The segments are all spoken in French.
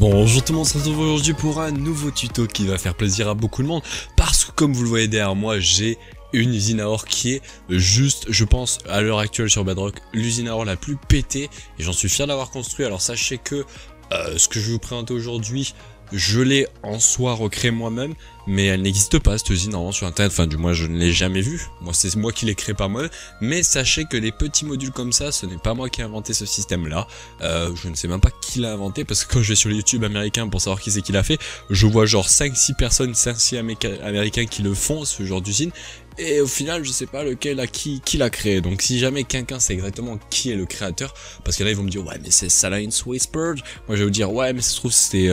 Bonjour tout le monde, on se retrouve aujourd'hui pour un nouveau tuto qui va faire plaisir à beaucoup de monde parce que comme vous le voyez derrière moi, j'ai une usine à or qui est juste, je pense, à l'heure actuelle sur Bedrock, l'usine à or la plus pétée et j'en suis fier d'avoir construit. Alors sachez que ce que je vais vous présenter aujourd'hui, je l'ai en soi recréé moi-même, mais elle n'existe pas cette usine normalement sur internet, enfin du moins je ne l'ai jamais vue, moi c'est moi qui l'ai créé par moi-même, mais sachez que les petits modules comme ça, ce n'est pas moi qui ai inventé ce système là, je ne sais même pas qui l'a inventé, parce que quand je vais sur le YouTube américain pour savoir qui c'est qui l'a fait, je vois genre 5-6 personnes, 5-6 américains qui le font, ce genre d'usine, et au final je sais pas lequel a qui l'a créé. Donc si jamais quelqu'un sait exactement qui est le créateur, parce que là ils vont me dire ouais mais c'est Salience Whispered, moi je vais vous dire ouais mais ça se trouve c'était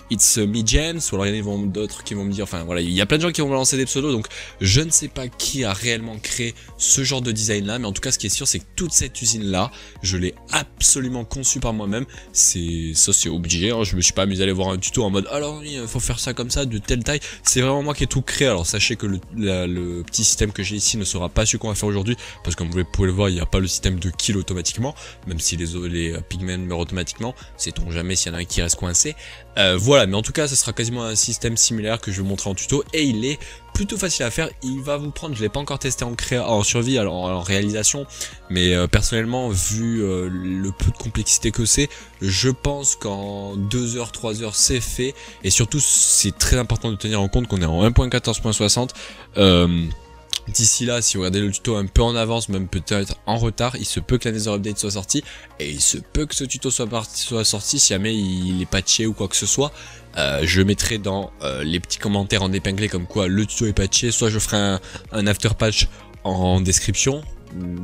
It's Me James, ou alors il y en a d'autres qui vont me dire, enfin voilà, il y a plein de gens qui vont me lancer des pseudos, donc je ne sais pas qui a réellement créé ce genre de design là, mais en tout cas ce qui est sûr c'est que toute cette usine là, je l'ai absolument conçue par moi-même, c'est obligé, hein. Je me suis pas amusé à aller voir un tuto en mode alors oui faut faire ça comme ça de telle taille, c'est vraiment moi qui ai tout créé. Alors sachez que le petit système que j'ai ici ne sera pas celui qu'on va faire aujourd'hui, parce que comme vous pouvez le voir il n'y a pas le système de kill automatiquement, même si les pigments meurent automatiquement, sait-on jamais s'il y en a un qui reste coincé. Voilà, mais en tout cas ça sera quasiment un système similaire que je vais vous montrer en tuto, et il est plutôt facile à faire. Il va vous prendre, je l'ai pas encore testé en survie, alors en réalisation, mais personnellement vu le peu de complexité que c'est, je pense qu'en 2 heures 3 heures c'est fait, et surtout c'est très important de tenir en compte qu'on est en 1.14.60. D'ici là, si vous regardez le tuto un peu en avance, même peut-être en retard, il se peut que la Nether Update soit sortie, et il se peut que ce tuto soit sorti si jamais il est patché ou quoi que ce soit. Je mettrai dans les petits commentaires en épinglé comme quoi le tuto est patché, soit je ferai un after patch en description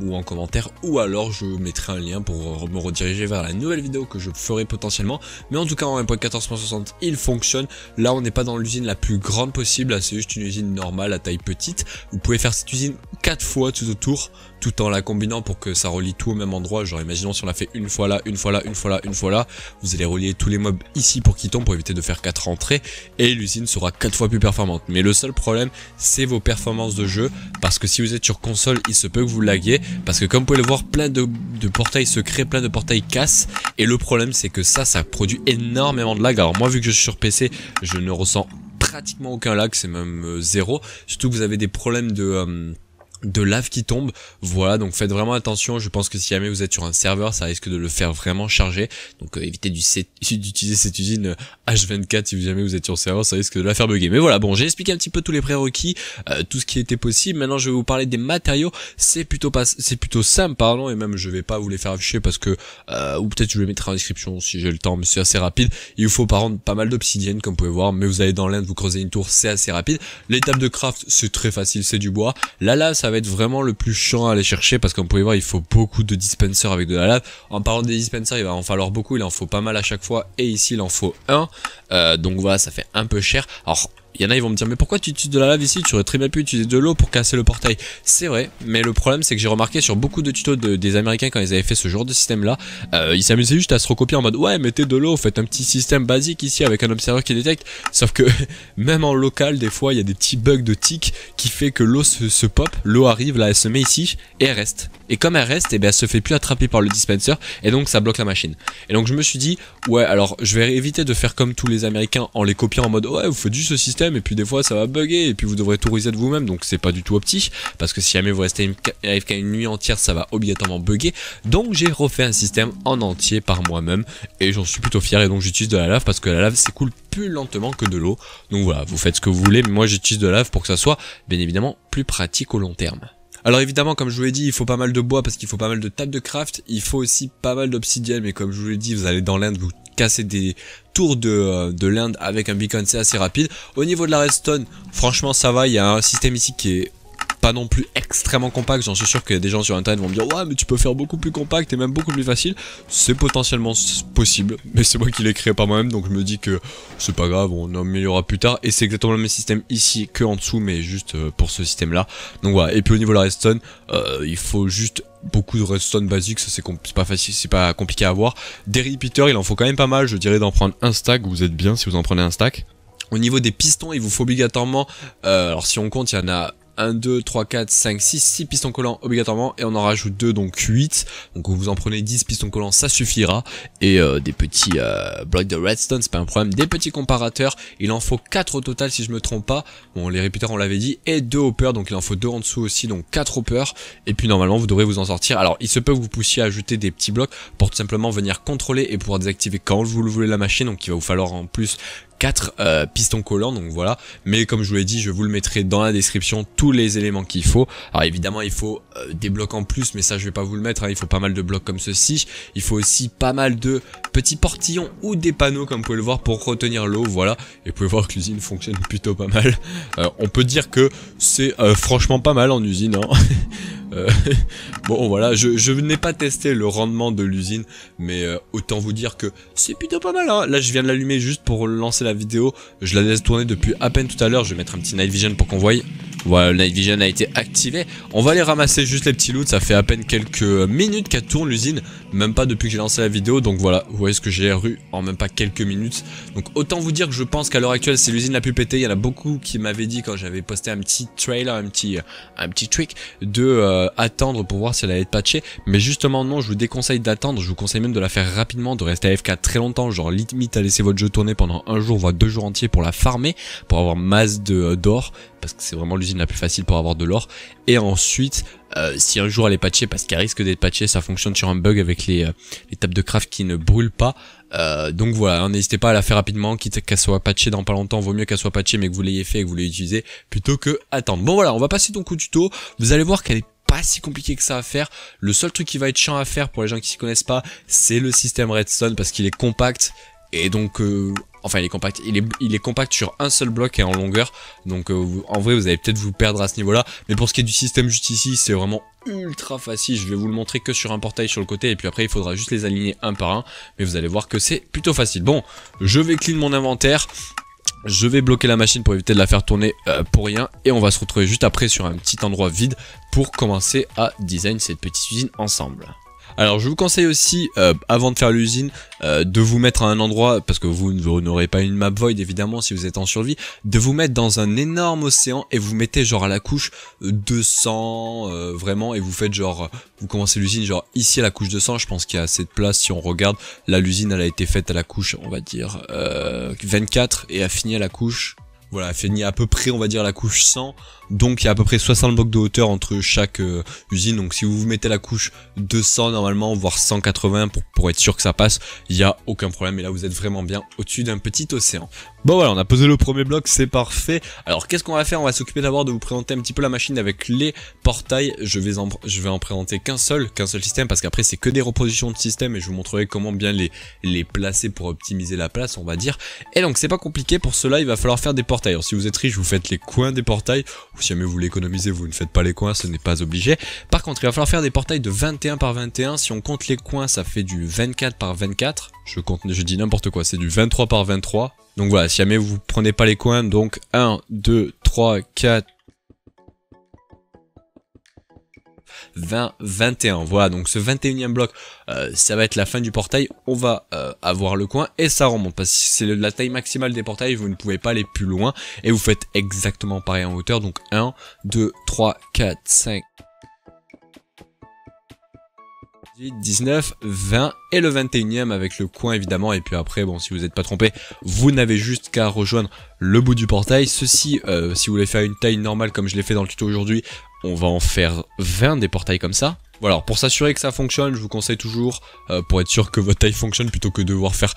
ou en commentaire, ou alors je mettrai un lien pour me rediriger vers la nouvelle vidéo que je ferai potentiellement. Mais en tout cas en 1.14.60 il fonctionne. Là on n'est pas dans l'usine la plus grande possible, là c'est juste une usine normale à taille petite. Vous pouvez faire cette usine 4 fois tout autour, tout en la combinant pour que ça relie tout au même endroit. Genre imaginons si on l'a fait une fois là, une fois là, une fois là, une fois là, vous allez relier tous les mobs ici pour qu'ils tombent, pour éviter de faire 4 entrées, et l'usine sera 4 fois plus performante. Mais le seul problème c'est vos performances de jeu, parce que si vous êtes sur console il se peut que vous laguiez, parce que comme vous pouvez le voir, plein de portails se créent, plein de portails cassent, et le problème c'est que ça produit énormément de lag. Alors moi vu que je suis sur PC, je ne ressens pratiquement aucun lag, c'est même zéro, surtout que vous avez des problèmes de lave qui tombe. Voilà, donc faites vraiment attention. Je pense que si jamais vous êtes sur un serveur, ça risque de le faire vraiment charger, donc évitez d'utiliser cette usine H24 si jamais vous êtes sur serveur, ça risque de la faire bugger. Mais voilà, bon, j'ai expliqué un petit peu tous les prérequis, tout ce qui était possible. Maintenant je vais vous parler des matériaux. C'est plutôt simple, pardon, et même je vais pas vous les faire afficher parce que ou peut-être je les mettrai en description si j'ai le temps, mais c'est assez rapide. Il vous faut par contre pas mal d'obsidienne comme vous pouvez voir, mais vous allez dans l'Inde, vous creusez une tour, c'est assez rapide. L'étape de craft c'est très facile, c'est du bois. La lave ça va être vraiment le plus chiant à aller chercher, parce que comme vous pouvez voir il faut beaucoup de dispensers avec de la lave. En parlant des dispensers, il va en falloir beaucoup, il en faut pas mal à chaque fois, et ici il en faut un, donc voilà, ça fait un peu cher. Alors il y en a, ils vont me dire mais pourquoi tu utilises de la lave ici, tu aurais très bien pu utiliser de l'eau pour casser le portail. C'est vrai, mais le problème c'est que j'ai remarqué sur beaucoup de tutos des américains, quand ils avaient fait ce genre de système là, ils s'amusaient juste à se recopier en mode ouais mettez de l'eau, faites un petit système basique ici avec un observateur qui détecte. Sauf que même en local des fois il y a des petits bugs de tick qui fait que l'eau se pop, l'eau arrive là, elle se met ici et elle reste. Et comme elle reste, et ben elle se fait plus attraper par le dispenser, et donc ça bloque la machine. Et donc je me suis dit ouais alors je vais éviter de faire comme tous les américains en les copiant en mode ouais vous faites juste ce système et puis des fois ça va bugger et puis vous devrez tout reset vous-même, donc c'est pas du tout opti, parce que si jamais vous restez AFK une nuit entière ça va obligatoirement bugger. Donc j'ai refait un système en entier par moi-même et j'en suis plutôt fier, et donc j'utilise de la lave parce que la lave s'écoule plus lentement que de l'eau. Donc voilà, vous faites ce que vous voulez, mais moi j'utilise de la lave pour que ça soit bien évidemment plus pratique au long terme. Alors évidemment comme je vous l'ai dit il faut pas mal de bois parce qu'il faut pas mal de tables de craft, il faut aussi pas mal d'obsidienne, mais comme je vous l'ai dit vous allez dans l'Inde, vous casser des tours de l'Inde avec un beacon, c'est assez rapide. Au niveau de la redstone franchement ça va, il y a un système ici qui est pas non plus extrêmement compact, j'en suis sûr que des gens sur internet vont me dire ouais mais tu peux faire beaucoup plus compact et même beaucoup plus facile. C'est potentiellement possible, mais c'est moi qui l'ai créé par moi-même, donc je me dis que c'est pas grave, on améliorera plus tard, et c'est exactement le même système ici que en dessous, mais juste pour ce système là. Donc voilà, et puis au niveau de la redstone il faut juste beaucoup de redstone basique, ça c'est pas facile, c'est pas compliqué à avoir. Des repeaters il en faut quand même pas mal, je dirais d'en prendre un stack, vous êtes bien si vous en prenez un stack. Au niveau des pistons il vous faut obligatoirement, alors si on compte il y en a 1, 2, 3, 4, 5, 6 pistons collants obligatoirement et on en rajoute 2 donc 8. Donc vous en prenez 10 pistons collants, ça suffira. Et des petits blocs de redstone, c'est pas un problème. Des petits comparateurs, il en faut 4 au total si je me trompe pas. Bon, les repeaters on l'avait dit, et 2 hoppers, donc il en faut 2 en dessous aussi, donc 4 hoppers. Et puis normalement vous devrez vous en sortir. Alors il se peut que vous puissiez ajouter des petits blocs pour tout simplement venir contrôler et pouvoir désactiver quand vous le voulez la machine. Donc il va vous falloir en plus 4 pistons collants, donc voilà. Mais comme je vous l'ai dit, je vous le mettrai dans la description, tous les éléments qu'il faut. Alors évidemment il faut des blocs en plus, mais ça je vais pas vous le mettre, hein. Il faut pas mal de blocs comme ceci. Il faut aussi pas mal de petits portillons ou des panneaux comme vous pouvez le voir pour retenir l'eau, voilà. Et vous pouvez voir que l'usine fonctionne plutôt pas mal. On peut dire que c'est franchement pas mal en usine, hein. Bon voilà, je n'ai pas testé le rendement de l'usine, mais autant vous dire que c'est plutôt pas mal, hein. Là je viens de l'allumer juste pour lancer la vidéo, je la laisse tourner depuis à peine tout à l'heure. Je vais mettre un petit night vision pour qu'on voie. Voilà, le night vision a été activé. On va aller ramasser juste les petits loots, ça fait à peine quelques minutes qu'elle tourne l'usine, même pas depuis que j'ai lancé la vidéo. Donc voilà, vous voyez ce que j'ai eu en même pas quelques minutes. Donc autant vous dire que je pense qu'à l'heure actuelle c'est l'usine la plus pétée. Il y en a beaucoup qui m'avaient dit quand j'avais posté un petit trailer, un petit trick de attendre pour voir si elle allait être patchée. Mais justement non, je vous déconseille d'attendre, je vous conseille même de la faire rapidement, de rester AFK très longtemps, genre limite à laisser votre jeu tourner pendant un jour voire 2 jours entiers pour la farmer, pour avoir masse d'or, parce que c'est vraiment l'usine la plus facile pour avoir de l'or. Et ensuite si un jour elle est patchée, parce qu'elle risque d'être patchée, ça fonctionne sur un bug avec les tables de craft qui ne brûlent pas. Donc voilà, hein, n'hésitez pas à la faire rapidement, quitte qu'elle soit patchée dans pas longtemps, vaut mieux qu'elle soit patchée mais que vous l'ayez fait et que vous l'ayez utilisé, plutôt que attendre. Bon voilà, on va passer donc au tuto, vous allez voir qu'elle est pas si compliqué que ça à faire. Le seul truc qui va être chiant à faire pour les gens qui s'y connaissent pas, c'est le système redstone, parce qu'il est compact. Et donc enfin il est compact, il est compact sur un seul bloc et en longueur. Donc en vrai vous allez peut-être vous perdre à ce niveau là. Mais pour ce qui est du système juste ici, c'est vraiment ultra facile. Je vais vous le montrer que sur un portail sur le côté. Et puis après il faudra juste les aligner un par un. Mais vous allez voir que c'est plutôt facile. Bon, je vais clean mon inventaire. Je vais bloquer la machine pour éviter de la faire tourner pour rien. Et on va se retrouver juste après sur un petit endroit vide pour commencer à design cette petite usine ensemble. Alors je vous conseille aussi, avant de faire l'usine, de vous mettre à un endroit, parce que vous n'aurez pas une map void évidemment si vous êtes en survie, de vous mettre dans un énorme océan et vous mettez genre à la couche 200, vraiment, et vous faites genre, vous commencez l'usine genre ici à la couche 200, je pense qu'il y a assez de place si on regarde, là l'usine elle a été faite à la couche, on va dire, 24 et a fini à la couche... Voilà, elle finit à peu près, on va dire, la couche 100. Donc, il y a à peu près 60 blocs de hauteur entre chaque usine. Donc, si vous vous mettez la couche 200, normalement, voire 180 pour être sûr que ça passe, il n'y a aucun problème. Et là, vous êtes vraiment bien au-dessus d'un petit océan. Bon, voilà, on a posé le premier bloc, c'est parfait. Alors, qu'est-ce qu'on va faire? On va s'occuper d'abord de vous présenter un petit peu la machine avec les portails. Je vais en présenter qu'un seul système, parce qu'après, c'est que des reproductions de système et je vous montrerai comment bien les placer pour optimiser la place, on va dire. Et donc, c'est pas compliqué. Pour cela, il va falloir faire des portails. Alors si vous êtes riche, vous faites les coins des portails, ou si jamais vous l'économisez, vous ne faites pas les coins, ce n'est pas obligé. Par contre, il va falloir faire des portails de 21 par 21, si on compte les coins, ça fait du 24 par 24, je dis n'importe quoi, c'est du 23 par 23. Donc voilà, si jamais vous prenez pas les coins, donc 1, 2, 3, 4, 20, 21, voilà, donc ce 21e bloc, ça va être la fin du portail, on va avoir le coin et ça remonte, parce que c'est la taille maximale des portails, vous ne pouvez pas aller plus loin, et vous faites exactement pareil en hauteur, donc 1, 2, 3, 4, 5, 19, 20 et le 21e avec le coin évidemment, et puis après bon, si vous n'êtes pas trompé, vous n'avez juste qu'à rejoindre le bout du portail. Ceci, si vous voulez faire une taille normale comme je l'ai fait dans le tuto aujourd'hui, on va en faire 20 des portails comme ça. Voilà, alors pour s'assurer que ça fonctionne, je vous conseille toujours, pour être sûr que votre taille fonctionne, plutôt que de devoir faire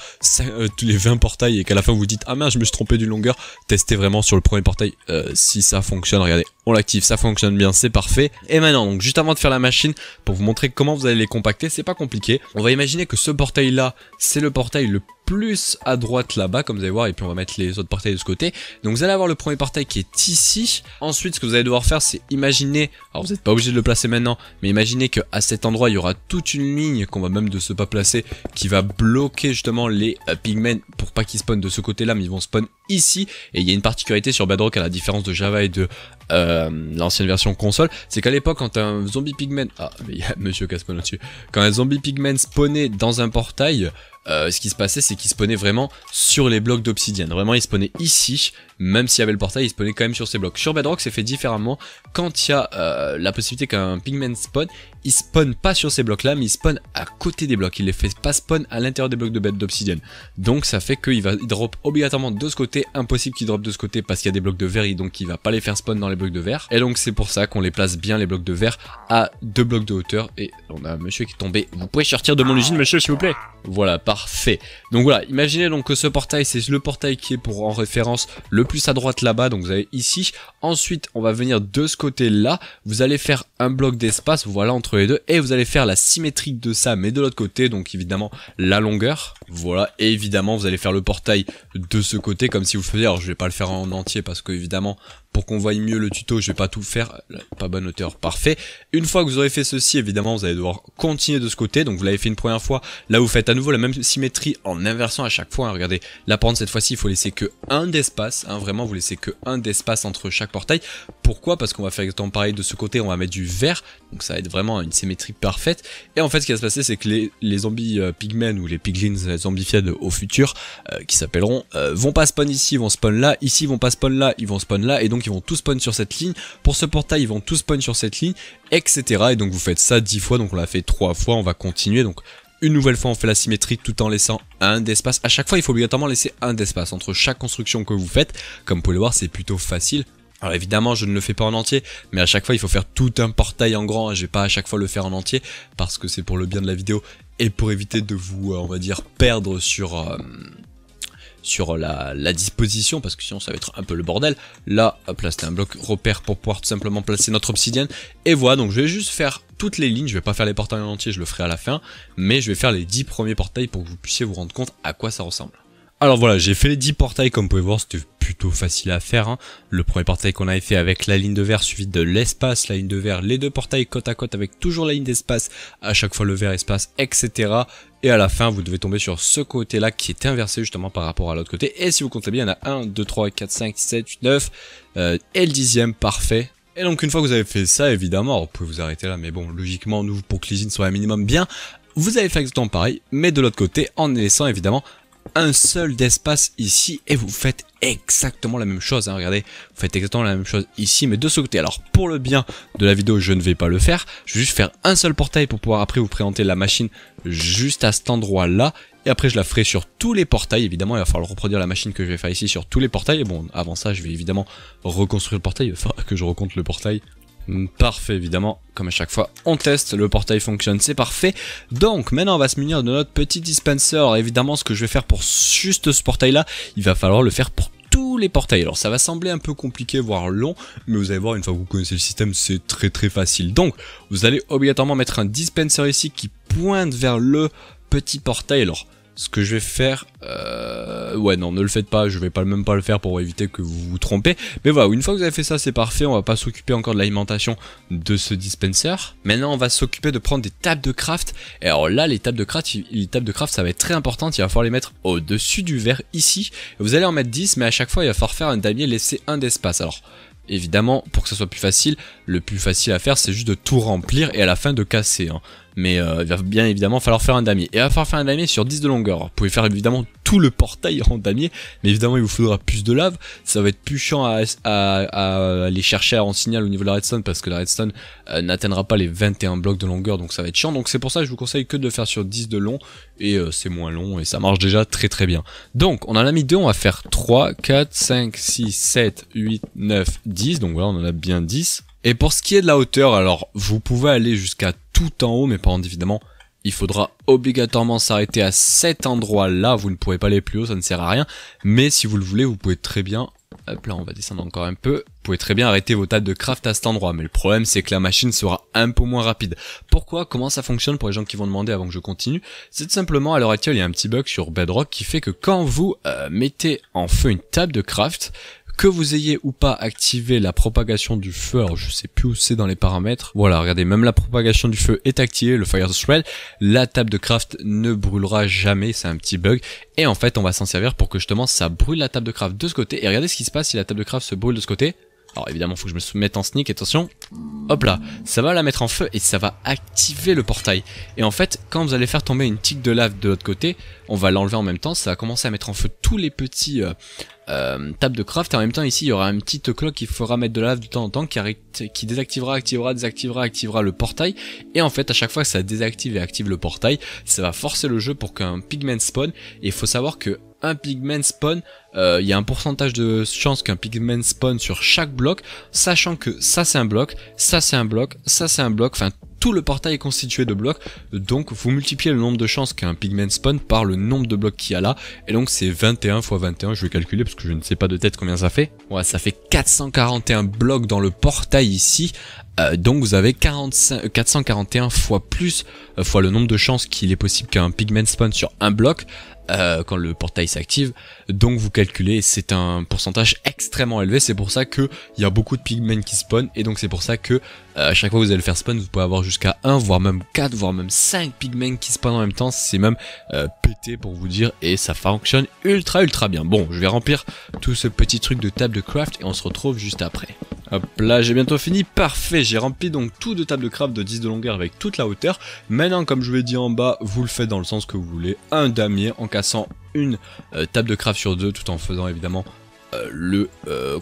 tous les 20 portails et qu'à la fin vous dites « Ah mince, je me suis trompé d'une longueur », testez vraiment sur le premier portail si ça fonctionne. Regardez, on l'active, ça fonctionne bien, c'est parfait. Et maintenant, donc juste avant de faire la machine, pour vous montrer comment vous allez les compacter, c'est pas compliqué. On va imaginer que ce portail là, c'est le portail le plus à droite là-bas, comme vous allez voir, et puis on va mettre les autres portails de ce côté. Donc vous allez avoir le premier portail qui est ici. Ensuite, ce que vous allez devoir faire, c'est imaginer, alors vous n'êtes pas obligé de le placer maintenant, mais imaginez qu'à cet endroit, il y aura toute une ligne qu'on va même de ce pas placer, qui va bloquer justement les pigmen pour pas qu'ils spawnent de ce côté-là, mais ils vont spawn ici. Et il y a une particularité sur Bedrock, à la différence de Java et de l'ancienne version console, c'est qu'à l'époque, quand un zombie pigman, ah mais il y a monsieur qui a spawn là-dessus, quand un zombie pigman spawnait dans un portail, ce qui se passait, c'est qu'il spawnait vraiment sur les blocs d'obsidienne. Vraiment, il spawnait ici, même s'il y avait le portail, il spawnait quand même sur ces blocs. Sur Bedrock, c'est fait différemment. Quand il y a la possibilité qu'un pigman spawn, il spawn pas sur ces blocs-là, mais il spawn à côté des blocs. Il les fait pas spawn à l'intérieur des blocs d'obsidienne. Donc ça fait qu'il drop obligatoirement de ce côté. Impossible qu'il drop de ce côté parce qu'il y a des blocs de verre, donc il va pas les faire spawn dans les blocs de verre. Et donc c'est pour ça qu'on les place bien, les blocs de verre, à 2 blocs de hauteur. Et on a un monsieur qui est tombé. Vous pouvez sortir de mon usine, monsieur, s'il vous plaît. Voilà, parfait. Donc voilà, imaginez donc que ce portail, c'est le portail qui est pour en référence le plus à droite là-bas. Donc vous avez ici. Ensuite, on va venir de ce côté-là. Vous allez faire un bloc d'espace, voilà, entre les deux. Et vous allez faire la symétrique de ça, mais de l'autre côté. Donc évidemment, la longueur. Voilà, et évidemment, vous allez faire le portail de ce côté, comme si vous le faisiez. Alors je vais pas le faire en entier parce que évidemment, pour qu'on voie mieux le tuto, je vais pas tout faire. Pas bonne hauteur, parfait. Une fois que vous aurez fait ceci, évidemment, vous allez devoir continuer de ce côté. Donc vous l'avez fait une première fois. Là, vous faites à nouveau la même symétrie en inversant à chaque fois. Hein. Regardez, là par contre, cette fois-ci, il faut laisser que un d'espace. Hein. Vraiment, vous laissez que un d'espace entre chaque portail. Pourquoi? Parce qu'on va faire exactement pareil de ce côté. On va mettre du vert. Donc ça va être vraiment une symétrie parfaite. Et en fait, ce qui va se passer, c'est que les zombies pigmen ou les piglins zombified au futur, qui s'appelleront, vont pas spawn ici, vont spawn là. Ici, ils vont pas spawn là, ils vont spawn là. Et donc, ils vont tous spawn sur cette ligne. Pour ce portail, ils vont tous spawn sur cette ligne, etc. Et donc, vous faites ça 10 fois. Donc, on l'a fait 3 fois. On va continuer. Donc, une nouvelle fois, on fait la symétrie tout en laissant un d'espace. À chaque fois, il faut obligatoirement laisser un d'espace entre chaque construction que vous faites. Comme vous pouvez le voir, c'est plutôt facile. Alors évidemment, je ne le fais pas en entier, mais à chaque fois, il faut faire tout un portail en grand. Je vais pas à chaque fois le faire en entier parce que c'est pour le bien de la vidéo et pour éviter de vous, on va dire, perdre sur la disposition, parce que sinon ça va être un peu le bordel. Là, hop là, c'était un bloc repère pour pouvoir tout simplement placer notre obsidienne. Et voilà, donc je vais juste faire toutes les lignes. Je vais pas faire les portails en entier, je le ferai à la fin, mais je vais faire les 10 premiers portails pour que vous puissiez vous rendre compte à quoi ça ressemble. Alors voilà, j'ai fait les 10 portails, comme vous pouvez voir, c'était plutôt facile à faire. Hein. Le premier portail qu'on avait fait avec la ligne de verre suivi de l'espace, la ligne de verre, les deux portails côte à côte avec toujours la ligne d'espace, à chaque fois le verre espace, etc. Et à la fin, vous devez tomber sur ce côté-là qui est inversé justement par rapport à l'autre côté. Et si vous comptez bien, il y en a 1, 2, 3, 4, 5, 7, 8, 9, et le 10e, parfait. Et donc une fois que vous avez fait ça, évidemment, alors vous pouvez vous arrêter là, mais bon, logiquement, nous, pour que l'usine soit un minimum bien, vous allez faire exactement pareil, mais de l'autre côté, en laissant évidemment un seul d'espace ici, et vous faites exactement la même chose, hein, regardez, vous faites exactement la même chose ici, mais de ce côté. Alors pour le bien de la vidéo, je ne vais pas le faire, je vais juste faire un seul portail pour pouvoir après vous présenter la machine juste à cet endroit là, et après je la ferai sur tous les portails. Évidemment il va falloir reproduire la machine que je vais faire ici sur tous les portails, et bon avant ça je vais évidemment reconstruire le portail, il va falloir que je recompte le portail. Parfait, évidemment, comme à chaque fois, on teste, le portail fonctionne, c'est parfait. Donc, maintenant, on va se munir de notre petit dispenser. Évidemment, ce que je vais faire pour juste ce portail-là, il va falloir le faire pour tous les portails. Alors, ça va sembler un peu compliqué, voire long, mais vous allez voir, une fois que vous connaissez le système, c'est très facile. Donc, vous allez obligatoirement mettre un dispenser ici qui pointe vers le petit portail. Alors, ce que je vais faire, ouais non, ne le faites pas, je vais même pas le faire pour éviter que vous vous trompez. Mais voilà, une fois que vous avez fait ça, c'est parfait, on va pas s'occuper encore de l'alimentation de ce dispenser. Maintenant, on va s'occuper de prendre des tables de craft. Et alors là, les tables de craft, ça va être très important, il va falloir les mettre au-dessus du verre ici. Vous allez en mettre 10, mais à chaque fois, il va falloir faire un damier, laisser un d'espace. Alors, évidemment, pour que ça soit plus facile, le plus facile à faire, c'est juste de tout remplir et à la fin de casser. Hein. Mais il va bien évidemment falloir faire un damier. Et il va falloir faire un damier sur 10 de longueur. Vous pouvez faire évidemment tout le portail en damier, mais évidemment il vous faudra plus de lave. Ça va être plus chiant à aller chercher en signal au niveau de la redstone, parce que la redstone n'atteindra pas les 21 blocs de longueur, donc ça va être chiant. Donc c'est pour ça que je vous conseille que de le faire sur 10 de long, et c'est moins long, et ça marche déjà très bien. Donc on en a mis 2, on va faire 3, 4, 5, 6, 7, 8, 9, 10, donc voilà on en a bien 10. Et pour ce qui est de la hauteur, alors vous pouvez aller jusqu'à tout en haut, mais par contre évidemment il faudra obligatoirement s'arrêter à cet endroit là, vous ne pourrez pas aller plus haut, ça ne sert à rien, mais si vous le voulez vous pouvez très bien, hop là on va descendre encore un peu, vous pouvez très bien arrêter vos tables de craft à cet endroit, mais le problème c'est que la machine sera un peu moins rapide. Pourquoi? Comment ça fonctionne pour les gens qui vont demander avant que je continue? C'est tout simplement, à l'heure actuelle il y a un petit bug sur Bedrock qui fait que quand vous mettez en feu une table de craft, que vous ayez ou pas activé la propagation du feu, alors je sais plus où c'est dans les paramètres, voilà regardez, même la propagation du feu est activée, le fire thread, la table de craft ne brûlera jamais, c'est un petit bug, et en fait on va s'en servir pour que justement ça brûle la table de craft de ce côté, et regardez ce qui se passe si la table de craft se brûle de ce côté. Alors évidemment faut que je me mette en sneak, attention, hop là, ça va la mettre en feu et ça va activer le portail. Et en fait, quand vous allez faire tomber une tique de lave de l'autre côté, on va l'enlever en même temps, ça va commencer à mettre en feu tous les petits tables de craft. Et en même temps ici, il y aura une petite cloque qui fera mettre de la lave de temps en temps, qui désactivera, activera le portail. Et en fait, à chaque fois que ça désactive et active le portail, ça va forcer le jeu pour qu'un pigman spawn. Et il faut savoir que un pigman spawn, il y a un pourcentage de chance qu'un pigman spawn sur chaque bloc, sachant que ça c'est un bloc, ça c'est un bloc, ça c'est un bloc, enfin tout le portail est constitué de blocs, donc vous multipliez le nombre de chances qu'un pigman spawn par le nombre de blocs qu'il y a là, et donc c'est 21 x 21, je vais calculer parce que je ne sais pas de tête combien ça fait. Ouais, ça fait 441 blocs dans le portail ici. Donc vous avez 441 fois plus, fois le nombre de chances qu'il est possible qu'un pigman spawn sur un bloc quand le portail s'active. Donc vous calculez, c'est un pourcentage extrêmement élevé, c'est pour ça que il y a beaucoup de pigmen qui spawn, et donc c'est pour ça que à chaque fois que vous allez le faire spawn, vous pouvez avoir jusqu'à 1, voire même 4, voire même 5 pigmen qui spawnent en même temps, c'est même pété pour vous dire, et ça fonctionne ultra bien. Bon, je vais remplir tout ce petit truc de table de craft et on se retrouve juste après. Hop là, j'ai bientôt fini, parfait, j'ai rempli donc tout de table de craft de 10 de longueur avec toute la hauteur. Maintenant, comme je vous l'ai dit en bas, vous le faites dans le sens que vous voulez, un damier en cassant une table de craft sur deux, tout en faisant évidemment le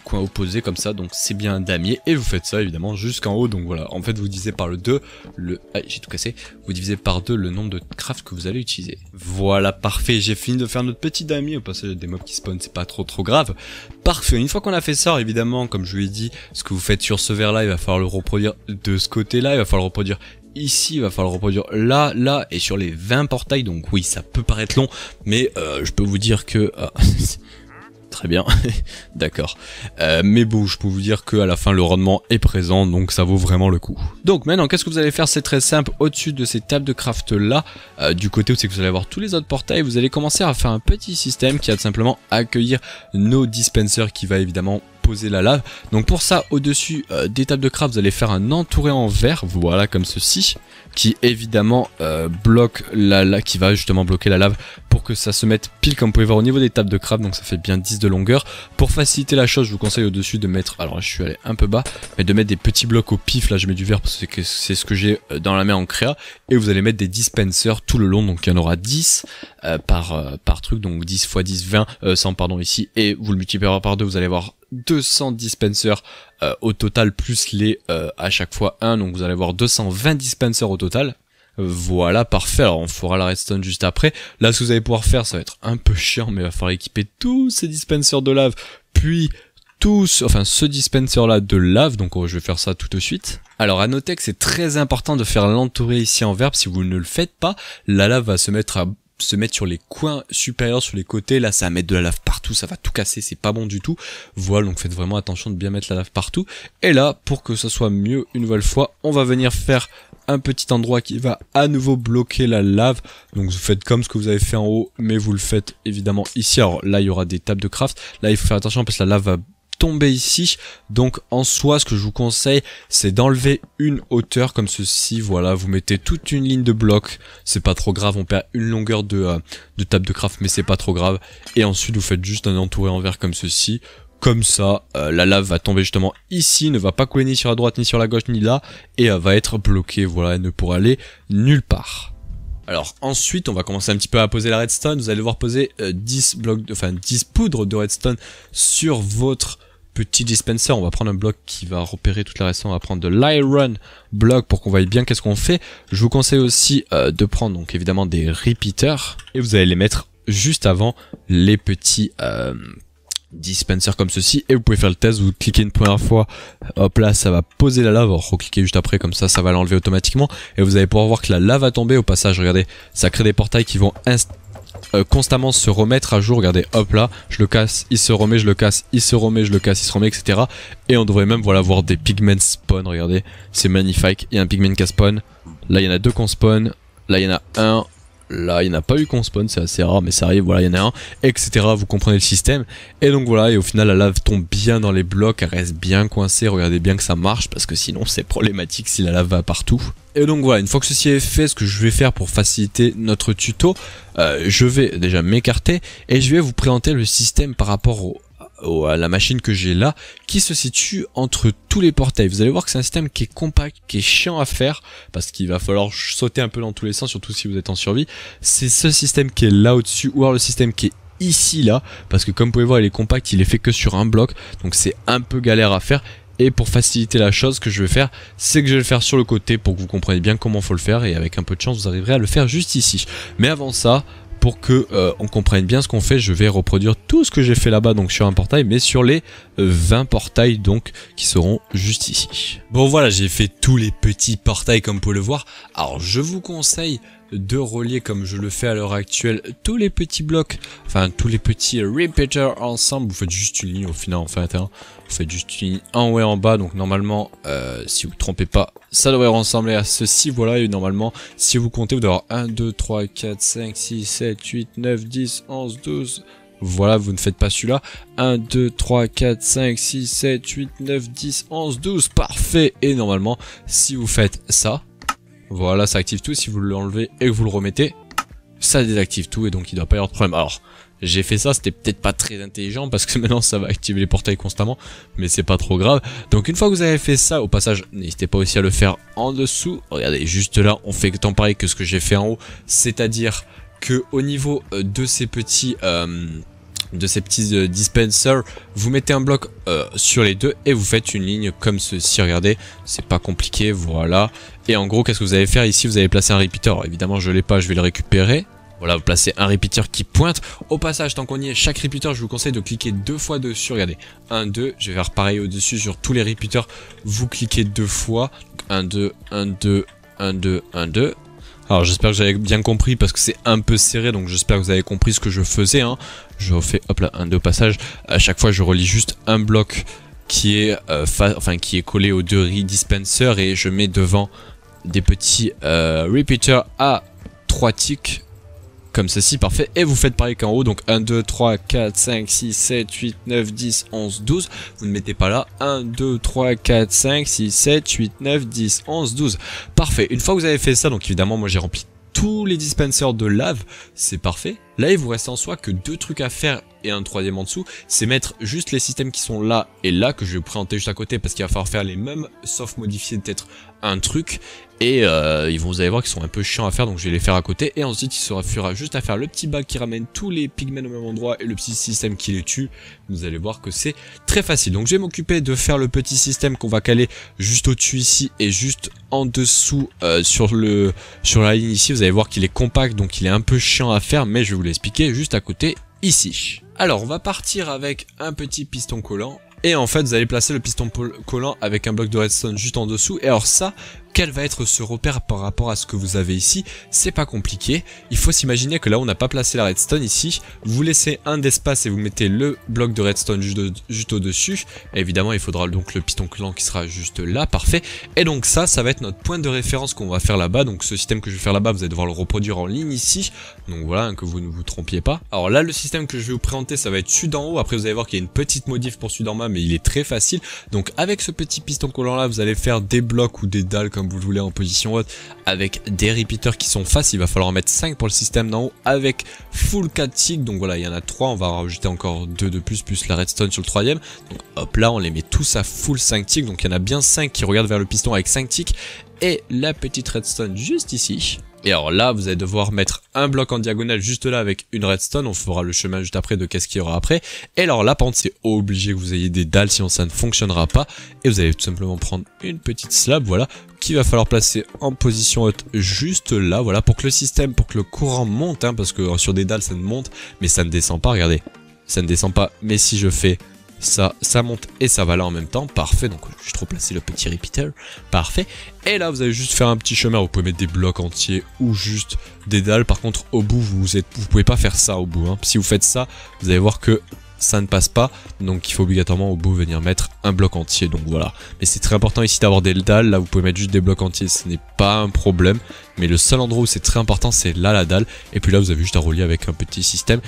coin opposé comme ça, donc c'est bien un damier, et vous faites ça évidemment jusqu'en haut. Donc voilà, en fait vous divisez par le 2, j'ai tout cassé, vous divisez par 2 le nombre de craft que vous allez utiliser. Voilà, parfait, j'ai fini de faire notre petit damier. Au passage des mobs qui spawn, c'est pas trop grave. Parfait, une fois qu'on a fait ça, évidemment, comme je vous l'ai dit, ce que vous faites sur ce verre là, il va falloir le reproduire de ce côté là, il va falloir le reproduire ici, il va falloir le reproduire là, et sur les 20 portails. Donc oui, ça peut paraître long, mais je peux vous dire que... Très bien, d'accord. Mais bon, je peux vous dire qu'à la fin, le rendement est présent, donc ça vaut vraiment le coup. Donc maintenant, qu'est-ce que vous allez faire? C'est très simple. Au-dessus de ces tables de craft là, du côté où c'est que vous allez avoir tous les autres portails, vous allez commencer à faire un petit système qui va tout simplement accueillir nos dispensers, qui va évidemment poser la lave. Donc pour ça, au-dessus des tables de craft, vous allez faire un entouré en verre, voilà, comme ceci, qui évidemment bloque qui va justement bloquer la lave pour que ça se mette pile comme vous pouvez voir au niveau des tables de craft. Donc ça fait bien 10 de longueur. Pour faciliter la chose, je vous conseille au-dessus de mettre, alors là, je suis allé un peu bas, mais de mettre des petits blocs au pif. Là je mets du verre parce que c'est ce que j'ai dans la main en créa, et vous allez mettre des dispensers tout le long, donc il y en aura 10 par truc, donc 10 x 10, 20, 100 pardon ici, et vous le multipliez par 2, vous allez avoir 200 dispensers au total, plus les à chaque fois 1, donc vous allez avoir 220 dispensers au total. Voilà, parfait. Alors on fera la redstone juste après. Là, ce que vous allez pouvoir faire, ça va être un peu chiant, mais il va falloir équiper tous ces dispensers de lave, puis ce dispenser là de lave. Donc je vais faire ça tout de suite. Alors à noter que c'est très important de faire l'entourer ici en verbe. Si vous ne le faites pas, la lave va se mettre sur les coins supérieurs, sur les côtés. Là ça va mettre de la lave partout, ça va tout casser, c'est pas bon du tout. Voilà, donc faites vraiment attention de bien mettre la lave partout. Et là, pour que ça soit mieux une nouvelle fois, on va venir faire un petit endroit qui va à nouveau bloquer la lave. Donc vous faites comme ce que vous avez fait en haut, mais vous le faites évidemment ici. Alors là il y aura des tables de craft, là il faut faire attention parce que la lave va tomber ici. Donc en soi, ce que je vous conseille, c'est d'enlever une hauteur comme ceci. Voilà, vous mettez toute une ligne de blocs, c'est pas trop grave, on perd une longueur de table de craft, mais c'est pas trop grave. Et ensuite vous faites juste un entouré en verre comme ceci. Comme ça, la lave va tomber justement ici, ne va pas couler ni sur la droite, ni sur la gauche, ni là, et va être bloquée. Voilà, elle ne pourra aller nulle part. Alors ensuite, on va commencer un petit peu à poser la redstone. Vous allez devoir poser 10 poudres de redstone sur votre petit dispenser. On va prendre un bloc qui va repérer toute la redstone. On va prendre de l'iron block pour qu'on voie bien qu'est-ce qu'on fait. Je vous conseille aussi de prendre donc évidemment des repeaters, et vous allez les mettre juste avant les petits dispenser comme ceci, et vous pouvez faire le test. Vous cliquez une première fois, hop là, ça va poser la lave, alors recliquez juste après, comme ça va l'enlever automatiquement, et vous allez pouvoir voir que la lave va tomber. Au passage, regardez, ça crée des portails qui vont constamment se remettre à jour. Regardez, hop là, je le casse, il se remet, je le casse, il se remet, je le casse, il se remet, etc. Et on devrait même, voilà, voir des pigments spawn. Regardez, c'est magnifique. Il y a un pigment qui spawn, là il y en a 2 qu'on spawn, là il y en a un, là il n'y en a pas eu qu'on spawn, c'est assez rare mais ça arrive, voilà, il y en a un, etc. Vous comprenez le système. Et donc voilà, et au final la lave tombe bien dans les blocs, elle reste bien coincée. Regardez bien que ça marche, parce que sinon c'est problématique si la lave va partout. Et donc voilà, une fois que ceci est fait, ce que je vais faire pour faciliter notre tuto, je vais déjà m'écarter et je vais vous présenter le système par rapport à la machine que j'ai là, qui se situe entre tous les portails. Vous allez voir que c'est un système qui est compact, qui est chiant à faire, parce qu'il va falloir sauter un peu dans tous les sens, surtout si vous êtes en survie. C'est ce système qui est là au-dessus, ou alors le système qui est ici là, parce que comme vous pouvez voir il est compact, il est fait que sur un bloc, donc c'est un peu galère à faire. Et pour faciliter la chose, ce que je vais faire, c'est que je vais le faire sur le côté pour que vous compreniez bien comment faut le faire, et avec un peu de chance vous arriverez à le faire juste ici. Mais avant ça, pour que on comprenne bien ce qu'on fait, je vais reproduire tout ce que j'ai fait là-bas, donc sur un portail, mais sur les 20 portails donc qui seront juste ici. Bon voilà, j'ai fait tous les petits portails comme vous pouvez le voir. Alors je vous conseille de relier, comme je le fais à l'heure actuelle, tous les petits blocs, enfin tous les petits repeaters ensemble. Vous faites juste une ligne au final en fait, hein. Vous faites juste une ligne en haut et en bas, donc normalement si vous ne trompez pas, ça devrait ressembler à ceci, voilà. Et normalement si vous comptez, vous devez avoir 1, 2, 3, 4, 5, 6, 7, 8, 9, 10, 11, 12... Voilà, vous ne faites pas celui-là. 1, 2, 3, 4, 5, 6, 7, 8, 9, 10, 11, 12, parfait. Et normalement, si vous faites ça, voilà, ça active tout. Si vous l'enlevez et que vous le remettez, ça désactive tout et donc il ne doit pas y avoir de problème. Alors, j'ai fait ça, c'était peut-être pas très intelligent parce que maintenant ça va activer les portails constamment, mais c'est pas trop grave. Donc une fois que vous avez fait ça, au passage, n'hésitez pas aussi à le faire en dessous. Regardez, juste là, on fait tant pareil que ce que j'ai fait en haut, c'est-à-dire que au niveau de ces petits dispensers, vous mettez un bloc sur les deux et vous faites une ligne comme ceci. Regardez, c'est pas compliqué, voilà. Et en gros, qu'est-ce que vous allez faire ici? Vous allez placer un repeater. Alors, évidemment, je l'ai pas, je vais le récupérer. Voilà, vous placez un repeater qui pointe. Au passage, tant qu'on y est, chaque repeater, je vous conseille de cliquer 2 fois dessus. Regardez, 1, 2, je vais faire pareil au-dessus sur tous les repeaters. Vous cliquez 2 fois. 1, 2, 1, 2, 1, 2, 1, 2. Alors j'espère que j'avais bien compris parce que c'est un peu serré, donc j'espère que vous avez compris ce que je faisais, hein. Je refais, hop là, 1, 2 passage. À chaque fois, je relie juste un bloc qui est, qui est collé aux deux dispensers et je mets devant des petits repeaters à 3 ticks. Comme ceci, parfait. Et vous faites pareil qu'en haut, donc 1, 2, 3, 4, 5, 6, 7, 8, 9, 10, 11, 12. Vous ne mettez pas là. 1, 2, 3, 4, 5, 6, 7, 8, 9, 10, 11, 12. Parfait. Une fois que vous avez fait ça, donc évidemment, moi j'ai rempli tous les dispensers de lave. C'est parfait. Là, il vous reste en soi que 2 trucs à faire et un troisième en dessous. C'est mettre juste les systèmes qui sont là et là, que je vais vous présenter juste à côté parce qu'il va falloir faire les mêmes, sauf modifier peut-être un truc. Et vous allez voir qu'ils sont un peu chiants à faire, donc je vais les faire à côté. Et ensuite, il suffira juste à faire le petit bac qui ramène tous les pigments au même endroit et le petit système qui les tue. Vous allez voir que c'est très facile. Donc je vais m'occuper de faire le petit système qu'on va caler juste au-dessus ici et juste en dessous sur la ligne ici. Vous allez voir qu'il est compact, donc il est un peu chiant à faire, mais je vais vous l'expliquer juste à côté ici. Alors on va partir avec un petit piston collant. Et en fait, vous allez placer le piston collant avec un bloc de redstone juste en dessous. Et alors ça, quel va être ce repère par rapport à ce que vous avez ici? C'est pas compliqué. Il faut s'imaginer que là, on n'a pas placé la redstone ici. Vous laissez un d'espace et vous mettez le bloc de redstone juste au-dessus. Évidemment, il faudra donc le piston collant qui sera juste là, parfait. Et donc ça va être notre point de référence qu'on va faire là-bas. Donc ce système que je vais faire là-bas, vous allez devoir le reproduire en ligne ici. Donc voilà, hein, que vous ne vous trompiez pas. Alors là, le système que je vais vous présenter, ça va être celui d'en haut. Après, vous allez voir qu'il y a une petite modif pour celui d'en bas, mais il est très facile. Donc avec ce petit piston collant là, vous allez faire des blocs ou des dalles comme vous le voulez en position haute avec des repeaters qui sont faces. Il va falloir en mettre 5 pour le système d'en haut avec full 4 ticks. Donc voilà, il y en a 3, on va rajouter encore 2 de plus la redstone sur le troisième. Donc hop là, on les met tous à full 5 ticks. Donc il y en a bien 5 qui regardent vers le piston avec 5 ticks et la petite redstone juste ici. Et alors là, vous allez devoir mettre un bloc en diagonale juste là avec une redstone. On fera le chemin juste après de qu'est-ce qu'il y aura après. Et alors là, par contre, c'est obligé que vous ayez des dalles, sinon ça ne fonctionnera pas. Et vous allez tout simplement prendre une petite slab, voilà, qu'il va falloir placer en position haute juste là, voilà, pour que le système, pour que le courant monte, hein, parce que sur des dalles, ça ne monte, mais ça ne descend pas, regardez. Ça ne descend pas, mais si je fais ça monte et ça va là en même temps, parfait. Donc juste replacer le petit repeater, parfait. Et là vous allez juste faire un petit chemin, vous pouvez mettre des blocs entiers ou juste des dalles. Par contre au bout vous pouvez pas faire ça au bout, hein. Si vous faites ça, vous allez voir que ça ne passe pas, donc il faut obligatoirement au bout venir mettre un bloc entier, donc voilà. Mais c'est très important ici d'avoir des dalles, là vous pouvez mettre juste des blocs entiers, ce n'est pas un problème, mais le seul endroit où c'est très important c'est là la dalle, et puis là vous avez juste à relier avec un petit système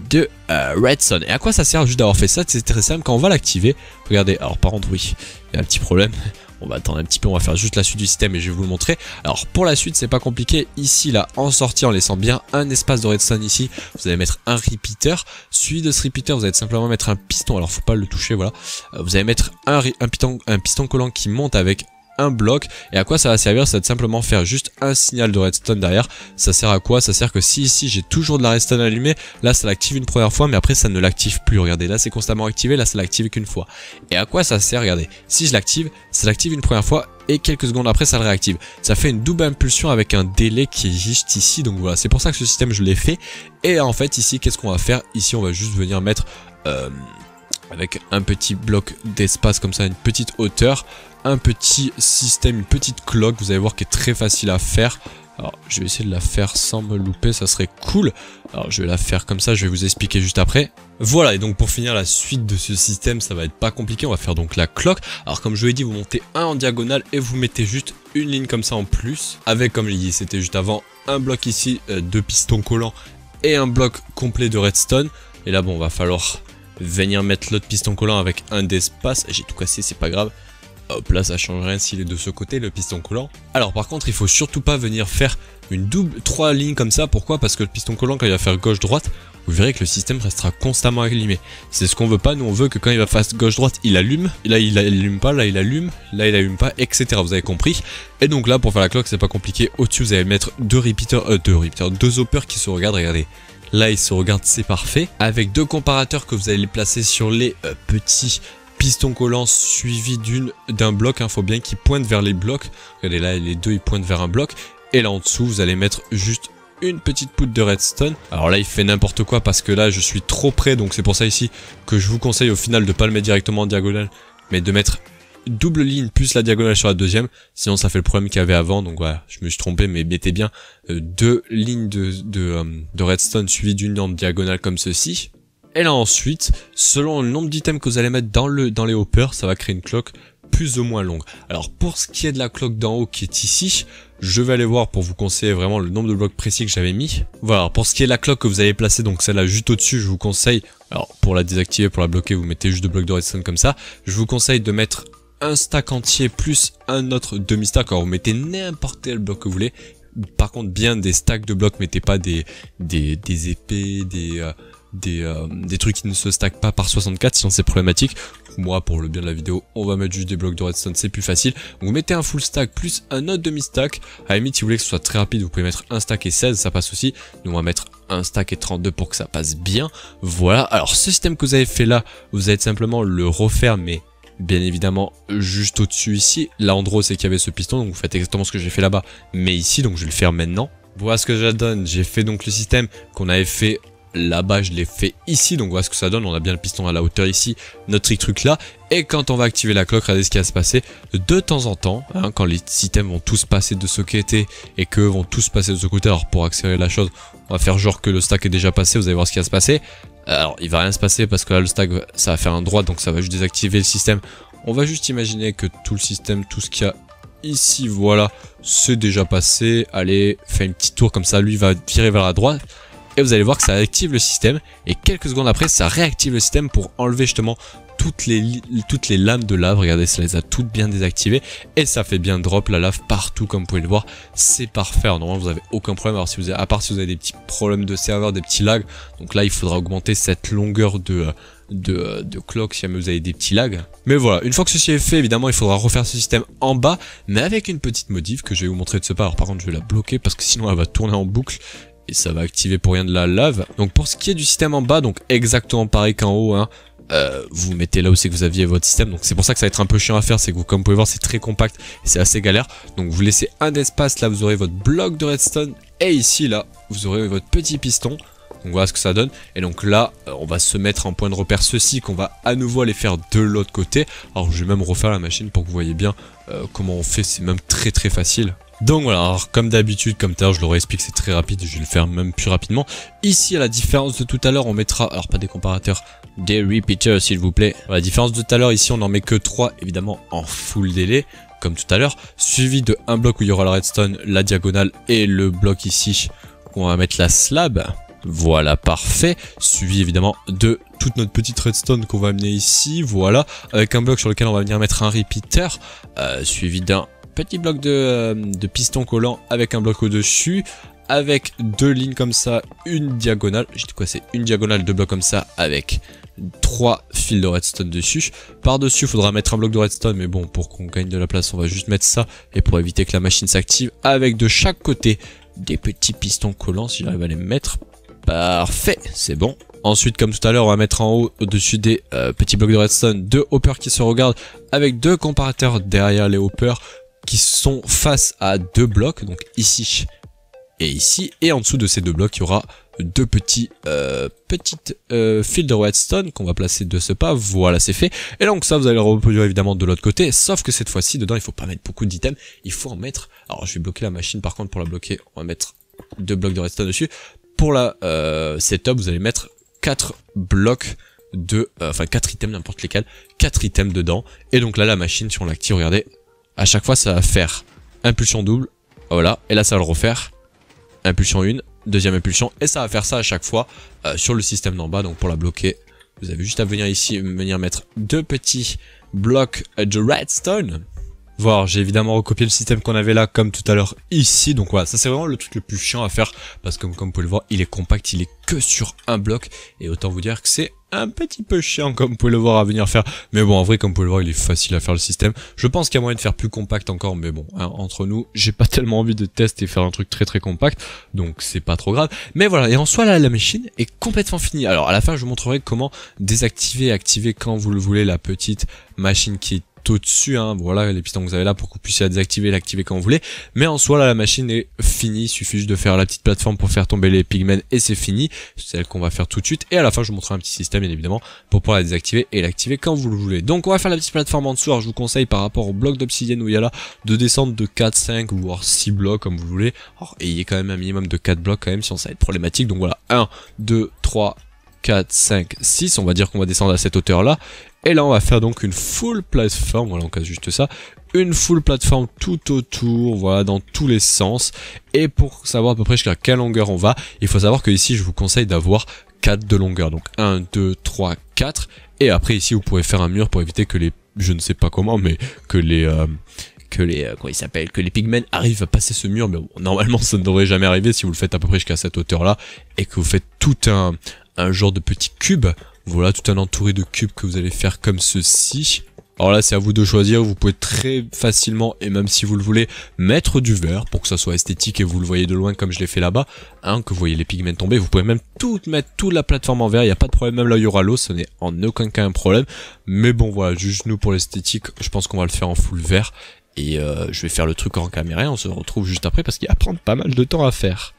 de redstone. Et à quoi ça sert juste d'avoir fait ça? C'est très simple, quand on va l'activer, regardez, alors par contre oui, il y a un petit problème, On va attendre un petit peu, on va faire juste la suite du système et je vais vous le montrer. Alors pour la suite c'est pas compliqué, ici là en sortie en laissant bien un espace de redstone ici, vous allez mettre un repeater, suivi de ce repeater vous allez simplement mettre un piston, alors faut pas le toucher voilà, vous allez mettre un piston collant qui monte avec un bloc. Et à quoi ça va servir? Ça va simplement faire juste un signal de redstone derrière. Ça sert à quoi? Ça sert que si ici j'ai toujours de la redstone allumée, là ça l'active une première fois mais après ça ne l'active plus. Regardez, là c'est constamment activé, là ça l'active qu'une fois. Et à quoi ça sert? Regardez, si je l'active, ça l'active une première fois et quelques secondes après ça le réactive. Ça fait une double impulsion avec un délai qui est juste ici. Donc voilà, c'est pour ça que ce système je l'ai fait. Et en fait ici qu'est-ce qu'on va faire? Ici on va juste venir mettre avec un petit bloc d'espace comme ça, une petite hauteur, un petit système, une petite cloque, vous allez voir qui est très facile à faire. Alors je vais essayer de la faire sans me louper, ça serait cool. Alors je vais la faire comme ça, je vais vous expliquer juste après. Voilà, et donc pour finir la suite de ce système, ça va être pas compliqué, on va faire donc la cloque. Alors comme je vous l'ai dit, vous montez un en diagonale et vous mettez juste une ligne comme ça en plus. Avec, comme je l'ai dit, c'était juste avant, un bloc ici, deux pistons collants et un bloc complet de redstone. Et là bon, va falloir venir mettre l'autre piston collant avec un d'espace. J'ai tout cassé, c'est pas grave. Hop là, ça change rien s'il est de ce côté, le piston collant. Alors par contre, il faut surtout pas venir faire une trois lignes comme ça. Pourquoi? Parce que le piston collant, quand il va faire gauche-droite, vous verrez que le système restera constamment allumé. C'est ce qu'on veut pas. Nous, on veut que quand il va faire gauche-droite, il allume. Là, il allume pas. Là, il allume. Là, il allume pas, etc. Vous avez compris. Et donc là, pour faire la cloque, c'est pas compliqué. Au-dessus, vous allez mettre deux hoppers qui se regardent. Regardez. Là, ils se regardent, c'est parfait. Avec deux comparateurs que vous allez les placer sur les petits piston collant suivi d'un bloc, faut bien qu'il pointe vers les blocs. Regardez là, les deux ils pointent vers un bloc. Et là en dessous, vous allez mettre juste une petite poutre de redstone. Alors là, il fait n'importe quoi parce que là, je suis trop près. Donc c'est pour ça ici que je vous conseille au final de pas le mettre directement en diagonale, mais de mettre double ligne plus la diagonale sur la deuxième. Sinon, ça fait le problème qu'il y avait avant. Donc voilà, je me suis trompé, mais mettez bien deux lignes de redstone suivies d'une en diagonale comme ceci. Et là ensuite, selon le nombre d'items que vous allez mettre dans les hoppers, ça va créer une cloque plus ou moins longue. Alors pour ce qui est de la cloque d'en haut qui est ici, je vais aller voir pour vous conseiller vraiment le nombre de blocs précis que j'avais mis. Voilà, alors pour ce qui est de la cloque que vous allez placer, donc celle-là juste au-dessus, je vous conseille, alors pour la désactiver, pour la bloquer, vous mettez juste deux blocs de redstone comme ça. Je vous conseille de mettre un stack entier plus un autre demi-stack. Alors vous mettez n'importe quel bloc que vous voulez. Par contre, bien des stacks de blocs, mettez pas des épées, des trucs qui ne se stackent pas par 64, sinon c'est problématique. Moi, pour le bien de la vidéo, on va mettre juste des blocs de redstone, c'est plus facile. Donc vous mettez un full stack plus un autre demi-stack. À la limite, si vous voulez que ce soit très rapide, vous pouvez mettre un stack et 16, ça passe aussi. Nous on va mettre un stack et 32 pour que ça passe bien. Voilà, alors ce système que vous avez fait là, vous allez simplement le refaire, mais bien évidemment juste au-dessus ici. Là en gros c'est qu'il y avait ce piston, donc vous faites exactement ce que j'ai fait là-bas, mais ici, donc je vais le faire maintenant. Voilà ce que ça donne, j'ai fait donc le système qu'on avait fait là-bas, je l'ai fait ici, donc voilà ce que ça donne. On a bien le piston à la hauteur ici, notre truc là. Et quand on va activer la cloque, regardez ce qui va se passer. De temps en temps, quand les systèmes vont tous passer de ce côté et qu'eux vont tous passer de ce côté, alors pour accélérer la chose, on va faire genre que le stack est déjà passé, vous allez voir ce qui va se passer. Alors il va rien se passer parce que là le stack ça va faire un droit, donc ça va juste désactiver le système. On va juste imaginer que tout le système, tout ce qu'il y a ici, voilà, c'est déjà passé. Allez, fait une petite tour comme ça, lui va virer vers la droite. Et vous allez voir que ça active le système. Et quelques secondes après, ça réactive le système pour enlever justement toutes les lames de lave. Regardez, ça les a toutes bien désactivées. Et ça fait bien drop la lave partout, comme vous pouvez le voir. C'est parfait. Alors, normalement, vous n'avez aucun problème. Alors, si vous avez, à part si vous avez des petits problèmes de serveur, des petits lags. Donc là, il faudra augmenter cette longueur de clock si jamais vous avez des petits lags. Mais voilà, une fois que ceci est fait, évidemment il faudra refaire ce système en bas, mais avec une petite modif que je vais vous montrer de ce pas. Alors par contre je vais la bloquer parce que sinon elle va tourner en boucle et ça va activer pour rien de la lave. Donc pour ce qui est du système en bas, donc exactement pareil qu'en haut, vous mettez là où c'est que vous aviez votre système. Donc c'est pour ça que ça va être un peu chiant à faire, c'est que vous, comme vous pouvez voir, c'est très compact et c'est assez galère. Donc vous laissez un d'espace, là vous aurez votre bloc de redstone et ici là vous aurez votre petit piston. Donc voilà ce que ça donne. Et donc là, on va se mettre en point de repère ceci qu'on va à nouveau aller faire de l'autre côté. Alors je vais même refaire la machine pour que vous voyez bien comment on fait. C'est même très très facile. Donc voilà, alors comme d'habitude, comme tout à l'heure je leur explique, c'est très rapide, je vais le faire même plus rapidement. Ici, à la différence de tout à l'heure, on mettra, alors pas des comparateurs, des repeaters s'il vous plaît. À la différence de tout à l'heure, ici on en met que 3, évidemment en full délai, comme tout à l'heure. Suivi de un bloc où il y aura la redstone, la diagonale et le bloc ici où on va mettre la slab. Voilà, parfait. Suivi évidemment de toute notre petite redstone qu'on va amener ici. Voilà, avec un bloc sur lequel on va venir mettre un repeater. Suivi d'un petit bloc de piston collant avec un bloc au-dessus. Avec deux lignes comme ça, une diagonale. J'ai dit quoi, c'est une diagonale, deux blocs comme ça avec 3 fils de redstone dessus. Par-dessus, il faudra mettre un bloc de redstone, mais bon, pour qu'on gagne de la place, on va juste mettre ça. Et pour éviter que la machine s'active, avec de chaque côté des petits pistons collants, si j'arrive à les mettre. Parfait, c'est bon. Ensuite, comme tout à l'heure, on va mettre en haut, au-dessus des petits blocs de redstone, deux hoppers qui se regardent, avec deux comparateurs derrière les hoppers, qui sont face à deux blocs, donc ici et ici, et en dessous de ces deux blocs, il y aura deux petites fils de redstone qu'on va placer de ce pas. Voilà, c'est fait. Et donc ça, vous allez le reproduire évidemment de l'autre côté, sauf que cette fois-ci, dedans, il faut pas mettre beaucoup d'items, il faut en mettre... Alors, je vais bloquer la machine, par contre, pour la bloquer, on va mettre deux blocs de redstone dessus. Pour la setup, vous allez mettre 4 blocs de... enfin, 4 items, n'importe lesquels, 4 items dedans. Et donc là, la machine, si on l'active, regardez, à chaque fois, ça va faire impulsion double, voilà, et là, ça va le refaire. Impulsion 1, deuxième impulsion, et ça va faire ça à chaque fois sur le système d'en bas. Donc pour la bloquer, vous avez juste à venir ici, venir mettre deux petits blocs de redstone. Voir, j'ai évidemment recopié le système qu'on avait là comme tout à l'heure ici. Donc voilà, ça c'est vraiment le truc le plus chiant à faire parce que comme vous pouvez le voir, il est compact, il est que sur un bloc. Et autant vous dire que c'est un petit peu chiant comme vous pouvez le voir à venir faire. Mais bon, en vrai, comme vous pouvez le voir, il est facile à faire le système. Je pense qu'il y a moyen de faire plus compact encore, mais bon, hein, entre nous, j'ai pas tellement envie de tester et faire un truc très compact. Donc c'est pas trop grave. Mais voilà, et en soi là, la machine est complètement finie. Alors à la fin, je vous montrerai comment désactiver et activer quand vous le voulez la petite machine qui est au-dessus, hein, voilà les pistons que vous avez là pour que vous puissiez la désactiver et l'activer quand vous voulez. Mais en soi là, la machine est finie, il suffit juste de faire la petite plateforme pour faire tomber les pigmen et c'est fini. C'est celle qu'on va faire tout de suite, et à la fin je vous montrerai un petit système bien évidemment pour pouvoir la désactiver et l'activer quand vous le voulez. Donc on va faire la petite plateforme en dessous. Alors je vous conseille par rapport au bloc d'obsidienne où il y a là, de descendre de 4, 5 voire 6 blocs comme vous voulez. Alors, et il y a quand même un minimum de 4 blocs quand même, sinon ça va être problématique. Donc voilà, 1, 2, 3, 4, 5, 6, on va dire qu'on va descendre à cette hauteur là. Et là on va faire donc une full plateforme, voilà on casse juste ça, une full plateforme tout autour, voilà dans tous les sens. Et pour savoir à peu près jusqu'à quelle longueur on va, il faut savoir que ici je vous conseille d'avoir 4 de longueur, donc 1, 2, 3, 4. Et après ici vous pouvez faire un mur pour éviter que les, je ne sais pas comment, mais que les... comment il s'appelle, que les pigmen arrivent à passer ce mur. Mais bon, normalement ça ne devrait jamais arriver si vous le faites à peu près jusqu'à cette hauteur là et que vous faites tout un genre de petit cube. Voilà, tout un entouré de cubes que vous allez faire comme ceci. Alors là c'est à vous de choisir, vous pouvez très facilement, et même si vous le voulez, mettre du vert pour que ça soit esthétique et vous le voyez de loin comme je l'ai fait là-bas, hein, que vous voyez les pigments tomber. Vous pouvez même mettre toute la plateforme en vert, il n'y a pas de problème, même là il y aura l'eau, ce n'est en aucun cas un problème. Mais bon voilà, juste nous pour l'esthétique, je pense qu'on va le faire en full vert. Et je vais faire le truc en caméra, on se retrouve juste après parce qu'il va prendre pas mal de temps à faire.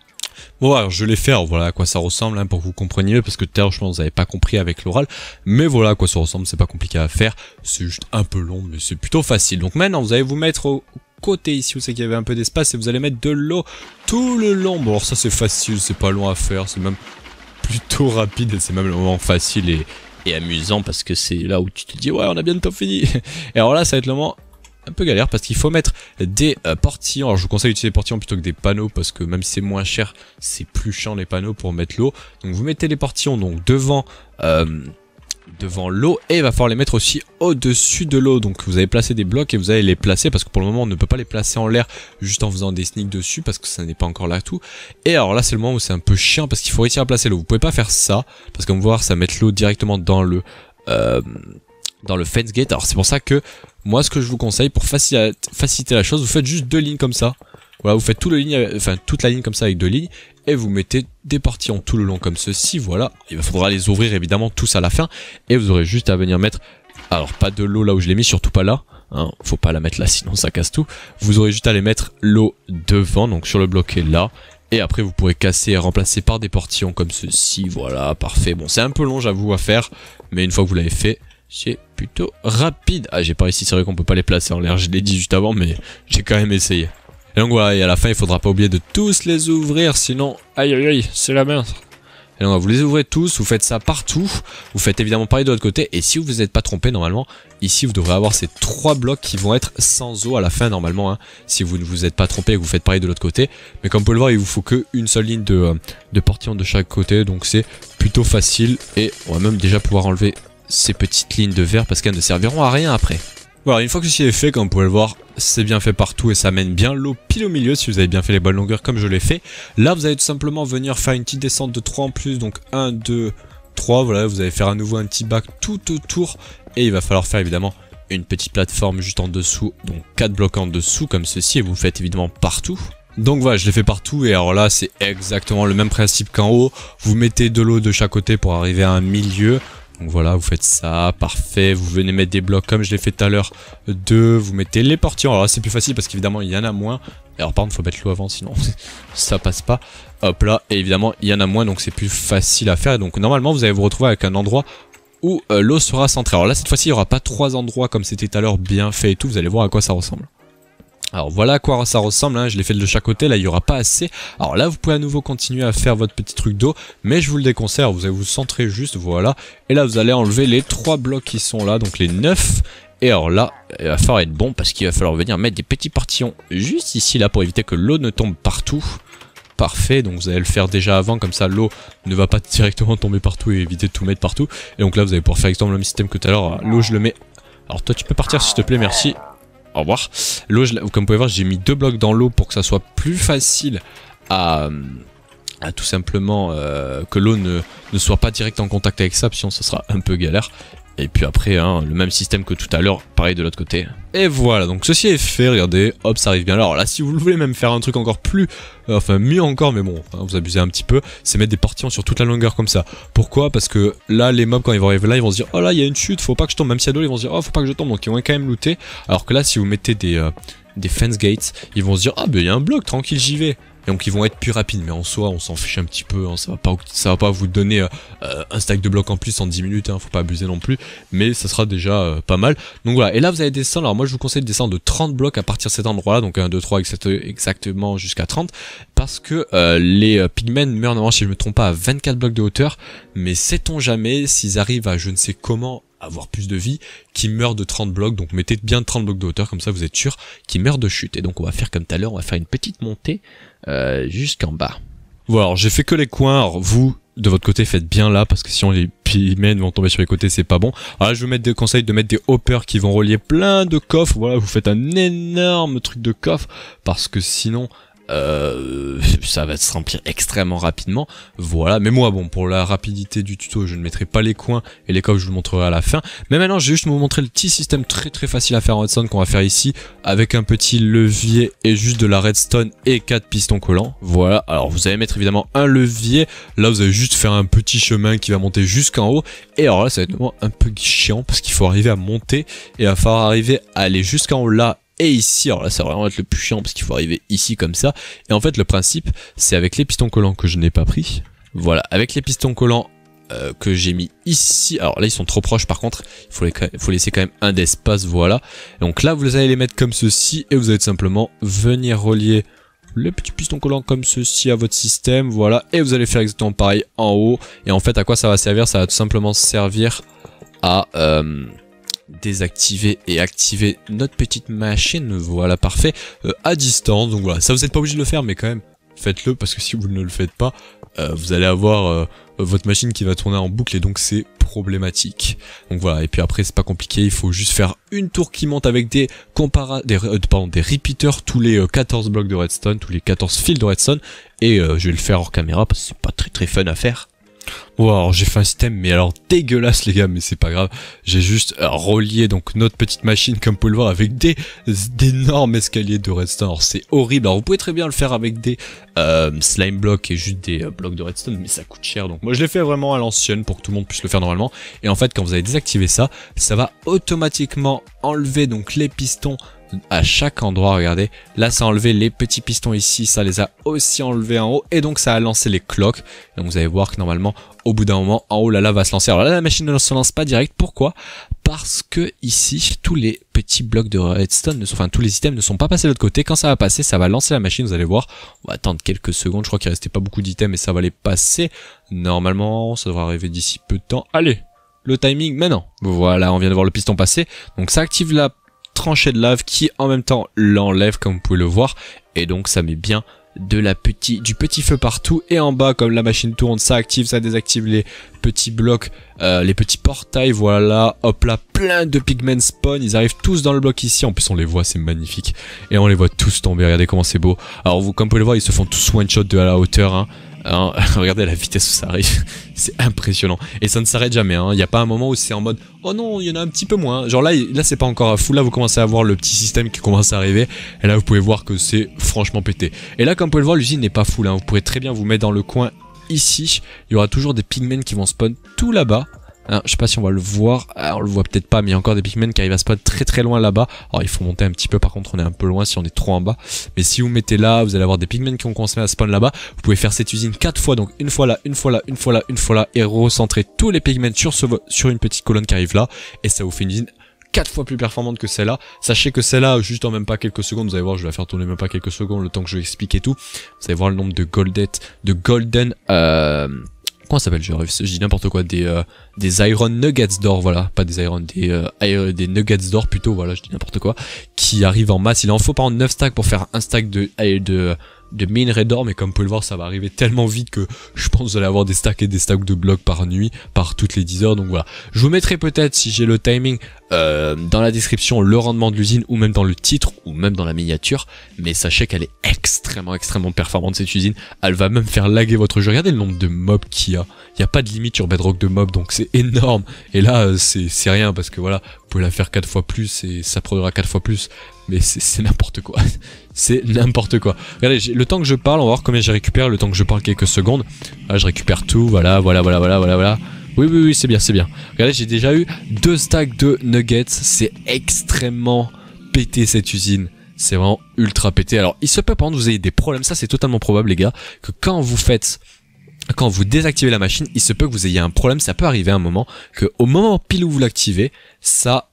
Bon alors je l'ai fait, alors voilà à quoi ça ressemble hein, pour que vous compreniez, parce que tout à l'heure je pense que vous n'avez pas compris avec l'oral, mais voilà à quoi ça ressemble, c'est pas compliqué à faire, c'est juste un peu long mais c'est plutôt facile. Donc maintenant vous allez vous mettre au côté ici où c'est qu'il y avait un peu d'espace et vous allez mettre de l'eau tout le long. Bon alors ça c'est facile, c'est pas long à faire, c'est même plutôt rapide et c'est même le moment facile et amusant parce que c'est là où tu te dis ouais on a bientôt fini. Et alors là ça va être le moment un peu galère parce qu'il faut mettre des portillons. Alors je vous conseille d'utiliser des portillons plutôt que des panneaux parce que même si c'est moins cher, c'est plus chiant les panneaux pour mettre l'eau. Donc vous mettez les portillons donc devant l'eau et il va falloir les mettre aussi au-dessus de l'eau. Donc vous allez placer des blocs et vous allez les placer parce que pour le moment on ne peut pas les placer en l'air juste en faisant des sneaks dessus parce que ça n'est pas encore là tout. Et alors là c'est le moment où c'est un peu chiant parce qu'il faut réussir à placer l'eau. Vous pouvez pas faire ça parce qu'on va voir ça met l'eau directement dans le fence gate. Alors c'est pour ça que moi ce que je vous conseille pour faciliter la chose, vous faites juste deux lignes comme ça. Voilà, vous faites toute la ligne comme ça avec deux lignes et vous mettez des portillons tout le long comme ceci. Voilà, il faudra les ouvrir évidemment tous à la fin et vous aurez juste à venir mettre, alors pas de l'eau là où je l'ai mis, surtout pas là, hein, faut pas la mettre là sinon ça casse tout. Vous aurez juste à les mettre l'eau devant, donc sur le bloqué là. Et après vous pourrez casser et remplacer par des portillons comme ceci. Voilà, parfait. Bon c'est un peu long j'avoue à faire, mais une fois que vous l'avez fait, c'est plutôt rapide. Ah j'ai pas réussi, c'est vrai qu'on peut pas les placer en l'air, je l'ai dit juste avant mais j'ai quand même essayé. Et donc voilà, et à la fin il faudra pas oublier de tous les ouvrir sinon aïe aïe aïe c'est la merde. Et donc vous les ouvrez tous, vous faites ça partout, vous faites évidemment pareil de l'autre côté, et si vous n'êtes pas trompé normalement, ici vous devrez avoir ces 3 blocs qui vont être sans eau à la fin normalement, hein, si vous ne vous êtes pas trompé et que vous faites pareil de l'autre côté. Mais comme vous pouvez le voir, il vous faut qu'une seule ligne de portillon de chaque côté, donc c'est plutôt facile, et on va même déjà pouvoir enlever ces petites lignes de verre parce qu'elles ne serviront à rien après. Voilà, une fois que ceci est fait, comme vous pouvez le voir, c'est bien fait partout et ça mène bien l'eau pile au milieu si vous avez bien fait les bonnes longueurs comme je l'ai fait. Là, vous allez tout simplement venir faire une petite descente de 3 en plus, donc 1, 2, 3, voilà, vous allez faire à nouveau un petit bac tout autour et il va falloir faire évidemment une petite plateforme juste en dessous, donc 4 blocs en dessous comme ceci et vous le faites évidemment partout. Donc voilà, je l'ai fait partout et alors là, c'est exactement le même principe qu'en haut. Vous mettez de l'eau de chaque côté pour arriver à un milieu. Donc voilà, vous faites ça, parfait, vous venez mettre des blocs comme je l'ai fait tout à l'heure, 2, vous mettez les portillons, alors là c'est plus facile parce qu'évidemment il y en a moins, alors par contre faut mettre l'eau avant sinon ça passe pas, hop là, et évidemment il y en a moins donc c'est plus facile à faire, donc normalement vous allez vous retrouver avec un endroit où l'eau sera centrée, alors là cette fois-ci il n'y aura pas 3 endroits comme c'était tout à l'heure bien fait et tout, vous allez voir à quoi ça ressemble. Alors voilà à quoi ça ressemble, hein. Je l'ai fait de chaque côté, là il n'y aura pas assez. Alors là vous pouvez à nouveau continuer à faire votre petit truc d'eau, mais je vous le déconseille, vous allez vous centrer juste, voilà. Et là vous allez enlever les 3 blocs qui sont là, donc les 9. Et alors là, il va falloir être bon parce qu'il va falloir venir mettre des petits portillons juste ici là pour éviter que l'eau ne tombe partout. Parfait, donc vous allez le faire déjà avant, comme ça l'eau ne va pas directement tomber partout et éviter de tout mettre partout. Et donc là vous allez pouvoir faire exactement le même système que tout à l'heure, l'eau je le mets... Alors toi tu peux partir s'il te plaît, merci. Au revoir. L'eau, comme vous pouvez voir, j'ai mis 2 blocs dans l'eau pour que ça soit plus facile à tout simplement que l'eau ne soit pas direct en contact avec ça, sinon ça sera un peu galère. Et puis après, hein, le même système que tout à l'heure, pareil de l'autre côté. Et voilà, donc ceci est fait, regardez, hop, ça arrive bien. Alors là, si vous voulez même faire un truc encore plus, enfin mieux encore, mais bon, hein, vous abusez un petit peu, c'est mettre des portillons sur toute la longueur comme ça. Pourquoi? Parce que là, les mobs, quand ils vont arriver là, ils vont se dire, oh là, il y a une chute, faut pas que je tombe. Même s'il y a de l'eau, ils vont se dire, oh, faut pas que je tombe, donc ils vont quand même looter. Alors que là, si vous mettez des fence gates, ils vont se dire, ah, ben il y a un bloc, tranquille, j'y vais. Et donc ils vont être plus rapides, mais en soi on s'en fiche un petit peu, hein, ça va pas vous donner un stack de blocs en plus en 10 minutes, hein, faut pas abuser non plus, mais ça sera déjà pas mal. Donc voilà, et là vous allez descendre, alors moi je vous conseille de descendre de 30 blocs à partir de cet endroit là, donc 1, 2, 3 exactement jusqu'à 30, parce que les pigmen meurent normalement, si je me trompe pas, à 24 blocs de hauteur, mais sait-on jamais s'ils arrivent à je ne sais comment avoir plus de vie, qui meurt de 30 blocs, donc mettez bien 30 blocs de hauteur, comme ça vous êtes sûr qu'ils meurent de chute. Et donc on va faire comme tout à l'heure, on va faire une petite montée jusqu'en bas. Voilà, alors j'ai fait que les coins, alors vous, de votre côté, faites bien là, parce que sinon les pigmen vont tomber sur les côtés, c'est pas bon. Alors là je vais vous mettre des conseils de mettre des hoppers qui vont relier plein de coffres, voilà, vous faites un énorme truc de coffre, parce que sinon... ça va se remplir extrêmement rapidement, voilà. Mais moi bon, pour la rapidité du tuto je ne mettrai pas les coins et les coffres je vous le montrerai à la fin, mais maintenant je vais juste vous montrer le petit système très facile à faire en redstone qu'on va faire ici avec un petit levier et juste de la redstone et 4 pistons collants. Voilà, alors vous allez mettre évidemment un levier, là vous allez juste faire un petit chemin qui va monter jusqu'en haut, et alors là ça va être un peu chiant parce qu'il faut arriver à monter et il va falloir arriver à aller jusqu'en haut là. Et ici, alors là ça va vraiment être le plus chiant parce qu'il faut arriver ici comme ça. Et en fait le principe c'est avec les pistons collants que je n'ai pas pris. Voilà, avec les pistons collants que j'ai mis ici. Alors là ils sont trop proches par contre, il faut laisser quand même un d'espace, voilà. Donc là vous allez les mettre comme ceci et vous allez tout simplement venir relier les petits pistons collants comme ceci à votre système, voilà. Et vous allez faire exactement pareil en haut. Et en fait à quoi ça va servir? Ça va tout simplement servir à... désactiver et activer notre petite machine, voilà, parfait, à distance. Donc voilà, ça vous n'êtes pas obligé de le faire, mais quand même faites-le, parce que si vous ne le faites pas, vous allez avoir votre machine qui va tourner en boucle et donc c'est problématique. Donc voilà, et puis après c'est pas compliqué, il faut juste faire une tour qui monte avec des repeaters tous les 14 blocs de redstone, tous les 14 fils de redstone, et je vais le faire hors caméra parce que c'est pas très fun à faire. Wow, alors j'ai fait un système mais alors dégueulasse les gars, mais c'est pas grave, j'ai juste relié donc notre petite machine comme vous pouvez le voir avec d'énormes escaliers de redstone. Alors c'est horrible, alors vous pouvez très bien le faire avec des slime blocks et juste des blocs de redstone, mais ça coûte cher, donc moi je l'ai fait vraiment à l'ancienne pour que tout le monde puisse le faire normalement. Et en fait quand vous avez désactivé ça, ça va automatiquement enlever donc les pistons à chaque endroit. Regardez, là ça a enlevé les petits pistons ici, ça les a aussi enlevés en haut, et donc ça a lancé les cloques. Donc vous allez voir que normalement au bout d'un moment en haut la lave va se lancer. Alors là la machine ne se lance pas direct, pourquoi? parce que ici tous les petits blocs de redstone, enfin tous les items ne sont pas passés de l'autre côté. Quand ça va passer, ça va lancer la machine, vous allez voir. On va attendre quelques secondes, je crois qu'il restait pas beaucoup d'items et ça va les passer. Normalement ça devrait arriver d'ici peu de temps. Allez, le timing maintenant. Voilà, on vient de voir le piston passer, donc ça active la tranchée de lave qui en même temps l'enlève comme vous pouvez le voir, et donc ça met bien du petit feu partout. Et en bas, comme la machine tourne, ça active, ça désactive les petits blocs, les petits portails. Voilà, hop là, plein de pigmen spawn, ils arrivent tous dans le bloc ici. En plus on les voit, c'est magnifique, et on les voit tous tomber. Regardez comment c'est beau. Alors vous, comme vous pouvez le voir, ils se font tous one shot de à la hauteur, hein. Regardez la vitesse où ça arrive, c'est impressionnant, et ça ne s'arrête jamais, hein. Il n'y a pas un moment où c'est en mode oh non, il y en a un petit peu moins, genre là c'est pas encore à fou. Là vous commencez à voir le petit système qui commence à arriver, et là vous pouvez voir que c'est franchement pété. Et là comme vous pouvez le voir, l'usine n'est pas full, hein. Vous pourrez très bien vous mettre dans le coin ici, il y aura toujours des pigmen qui vont spawn tout là-bas. Alors, je sais pas si on va le voir, alors, on le voit peut-être pas, mais il y a encore des pigmen qui arrivent à spawn très loin là-bas. Alors il faut monter un petit peu, par contre on est un peu loin si on est trop en bas. Mais si vous mettez là, vous allez avoir des pigmen qui vont commencer à spawn là-bas. Vous pouvez faire cette usine 4 fois, donc une fois là, une fois là, une fois là, une fois là, et recentrer tous les pigmen sur une petite colonne qui arrive là. Et ça vous fait une usine 4 fois plus performante que celle-là. Sachez que celle-là, juste en même pas quelques secondes, vous allez voir, je vais la faire tourner même pas quelques secondes, le temps que je vais expliquer tout. Vous allez voir le nombre de golden, comment ça s'appelle, je dis n'importe quoi, des iron nuggets d'or, voilà, pas des iron, des nuggets d'or plutôt, voilà, je dis n'importe quoi, qui arrivent en masse. Il en faut par exemple 9 stacks pour faire un stack de minerai d'or, mais comme vous pouvez le voir, ça va arriver tellement vite que je pense que vous allez avoir des stacks et des stacks de blocs par nuit, par toutes les 10 heures, donc voilà. Je vous mettrai peut-être, si j'ai le timing, dans la description, le rendement de l'usine, ou même dans le titre, ou même dans la miniature, mais sachez qu'elle est extrêmement performante cette usine. Elle va même faire laguer votre jeu. Regardez le nombre de mobs qu'il y a. Il n'y a pas de limite sur Bedrock de mobs, donc c'est énorme. Et là, c'est rien, parce que voilà, vous pouvez la faire 4 fois plus, et ça produira 4 fois plus. Mais c'est n'importe quoi. C'est n'importe quoi. Regardez, le temps que je parle, on va voir combien j'ai récupéré. Le temps que je parle quelques secondes. Là, je récupère tout. Voilà. Oui, c'est bien. Regardez, j'ai déjà eu 2 stacks de nuggets. C'est extrêmement pété cette usine. C'est vraiment ultra pété. Alors, il se peut par exemple que vous ayez des problèmes. Ça, c'est totalement probable, les gars, que quand vous désactivez la machine, il se peut que vous ayez un problème. Ça peut arriver à un moment que au moment pile où vous l'activez, ça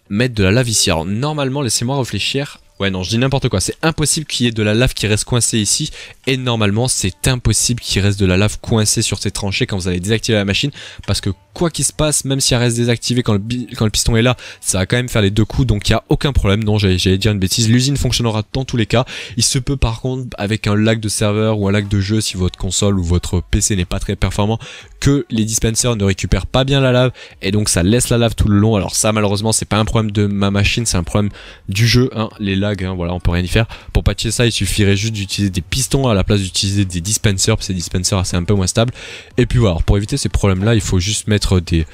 mette de la lave ici. Alors normalement, laissez-moi réfléchir. Ouais non, je dis n'importe quoi, c'est impossible qu'il y ait de la lave qui reste coincée ici, et normalement c'est impossible qu'il reste de la lave coincée sur ces tranchées quand vous allez désactiver la machine, parce que quoi qu'il se passe, même si elle reste désactivée quand le piston est là, ça va quand même faire les deux coups, donc il n'y a aucun problème. Non, j'allais dire une bêtise, l'usine fonctionnera dans tous les cas. Il se peut par contre, avec un lag de serveur ou un lag de jeu, si votre console ou votre PC n'est pas très performant, que les dispensers ne récupèrent pas bien la lave, et donc ça laisse la lave tout le long. Alors ça malheureusement c'est pas un problème de ma machine, c'est un problème du jeu, hein, les lags, hein, voilà, on peut rien y faire. Pour patcher ça, il suffirait juste d'utiliser des pistons à la place d'utiliser des dispensers, parce que ces dispensers c'est un peu moins stable. Et puis voilà, alors, pour éviter ces problèmes là, il faut juste mettre des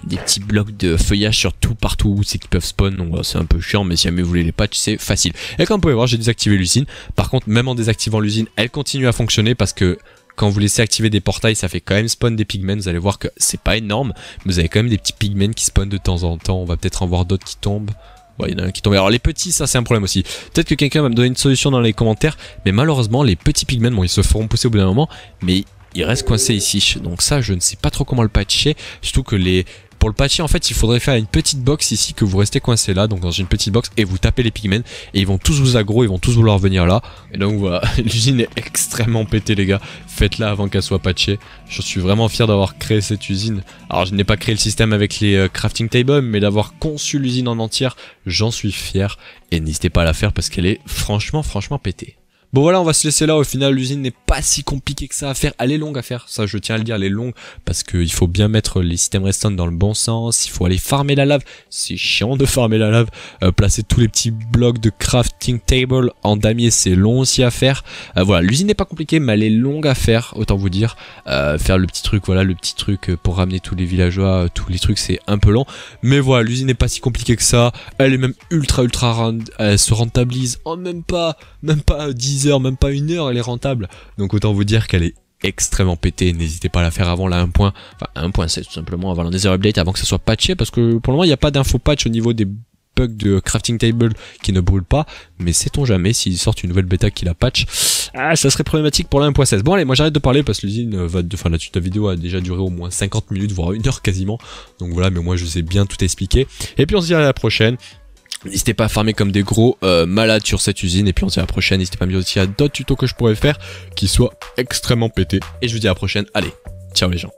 petits blocs de feuillage sur tout partout où c'est qu'ils peuvent spawn, donc voilà, c'est un peu chiant, mais si jamais vous voulez les patchs, c'est facile. Et comme vous pouvez voir, j'ai désactivé l'usine. Par contre, même en désactivant l'usine, elle continue à fonctionner, parce que quand vous laissez activer des portails, ça fait quand même spawn des pigmen. Vous allez voir que c'est pas énorme, mais vous avez quand même des petits pigmen qui spawnent de temps en temps. On va peut-être en voir d'autres qui tombent. Ouais, il y en a un qui tombe. Alors les petits, ça c'est un problème aussi. Peut-être que quelqu'un va me donner une solution dans les commentaires, mais malheureusement les petits pigmen, bon, ils se feront pousser au bout d'un moment, mais ils restent coincés ici. Donc ça, je ne sais pas trop comment le patcher. Surtout que pour le patcher, en fait, il faudrait faire une petite box ici, que vous restez coincé là, donc dans une petite box, et vous tapez les pigmen, et ils vont tous vous aggro, ils vont tous vouloir venir là. Et donc voilà, l'usine est extrêmement pétée, les gars. Faites-la avant qu'elle soit patchée. Je suis vraiment fier d'avoir créé cette usine. Alors, je n'ai pas créé le système avec les crafting tables, mais d'avoir conçu l'usine en entière, j'en suis fier. Et n'hésitez pas à la faire parce qu'elle est franchement pétée. Bon voilà, on va se laisser là. Au final, l'usine n'est pas si compliquée que ça à faire. Elle est longue à faire, ça je tiens à le dire, elle est longue, parce qu'il faut bien mettre les systèmes redstone dans le bon sens. Il faut aller farmer la lave, c'est chiant de farmer la lave. Placer tous les petits blocs de crafting table en damier, c'est long aussi à faire. Voilà, l'usine n'est pas compliquée, mais elle est longue à faire, autant vous dire. Faire le petit truc, voilà, le petit truc pour ramener tous les villageois, tous les trucs, c'est un peu long. Mais voilà, l'usine n'est pas si compliquée que ça. Elle est même ultra elle se rentabilise en même pas 10 heures, même pas 1 heure, elle est rentable. Donc autant vous dire qu'elle est extrêmement pétée. N'hésitez pas à la faire avant la 1.7 tout simplement, avant le Nether Update, avant que ça soit patché, parce que pour le moment il n'y a pas d'info patch au niveau des bug de crafting table qui ne brûle pas, mais sait-on jamais s'ils sortent une nouvelle bêta qui la patch. Ah, ça serait problématique pour la 1.16. Bon allez, moi j'arrête de parler parce que l'usine la vidéo a déjà duré au moins 50 minutes, voire 1 heure quasiment. Donc voilà, mais moi je vous ai bien tout expliqué. Et puis on se dit à la prochaine. N'hésitez pas à farmer comme des gros malades sur cette usine. Et puis on se dit à la prochaine. N'hésitez pas à me dire aussi à d'autres tutos que je pourrais faire qui soient extrêmement pétés. Et je vous dis à la prochaine. Allez, ciao les gens.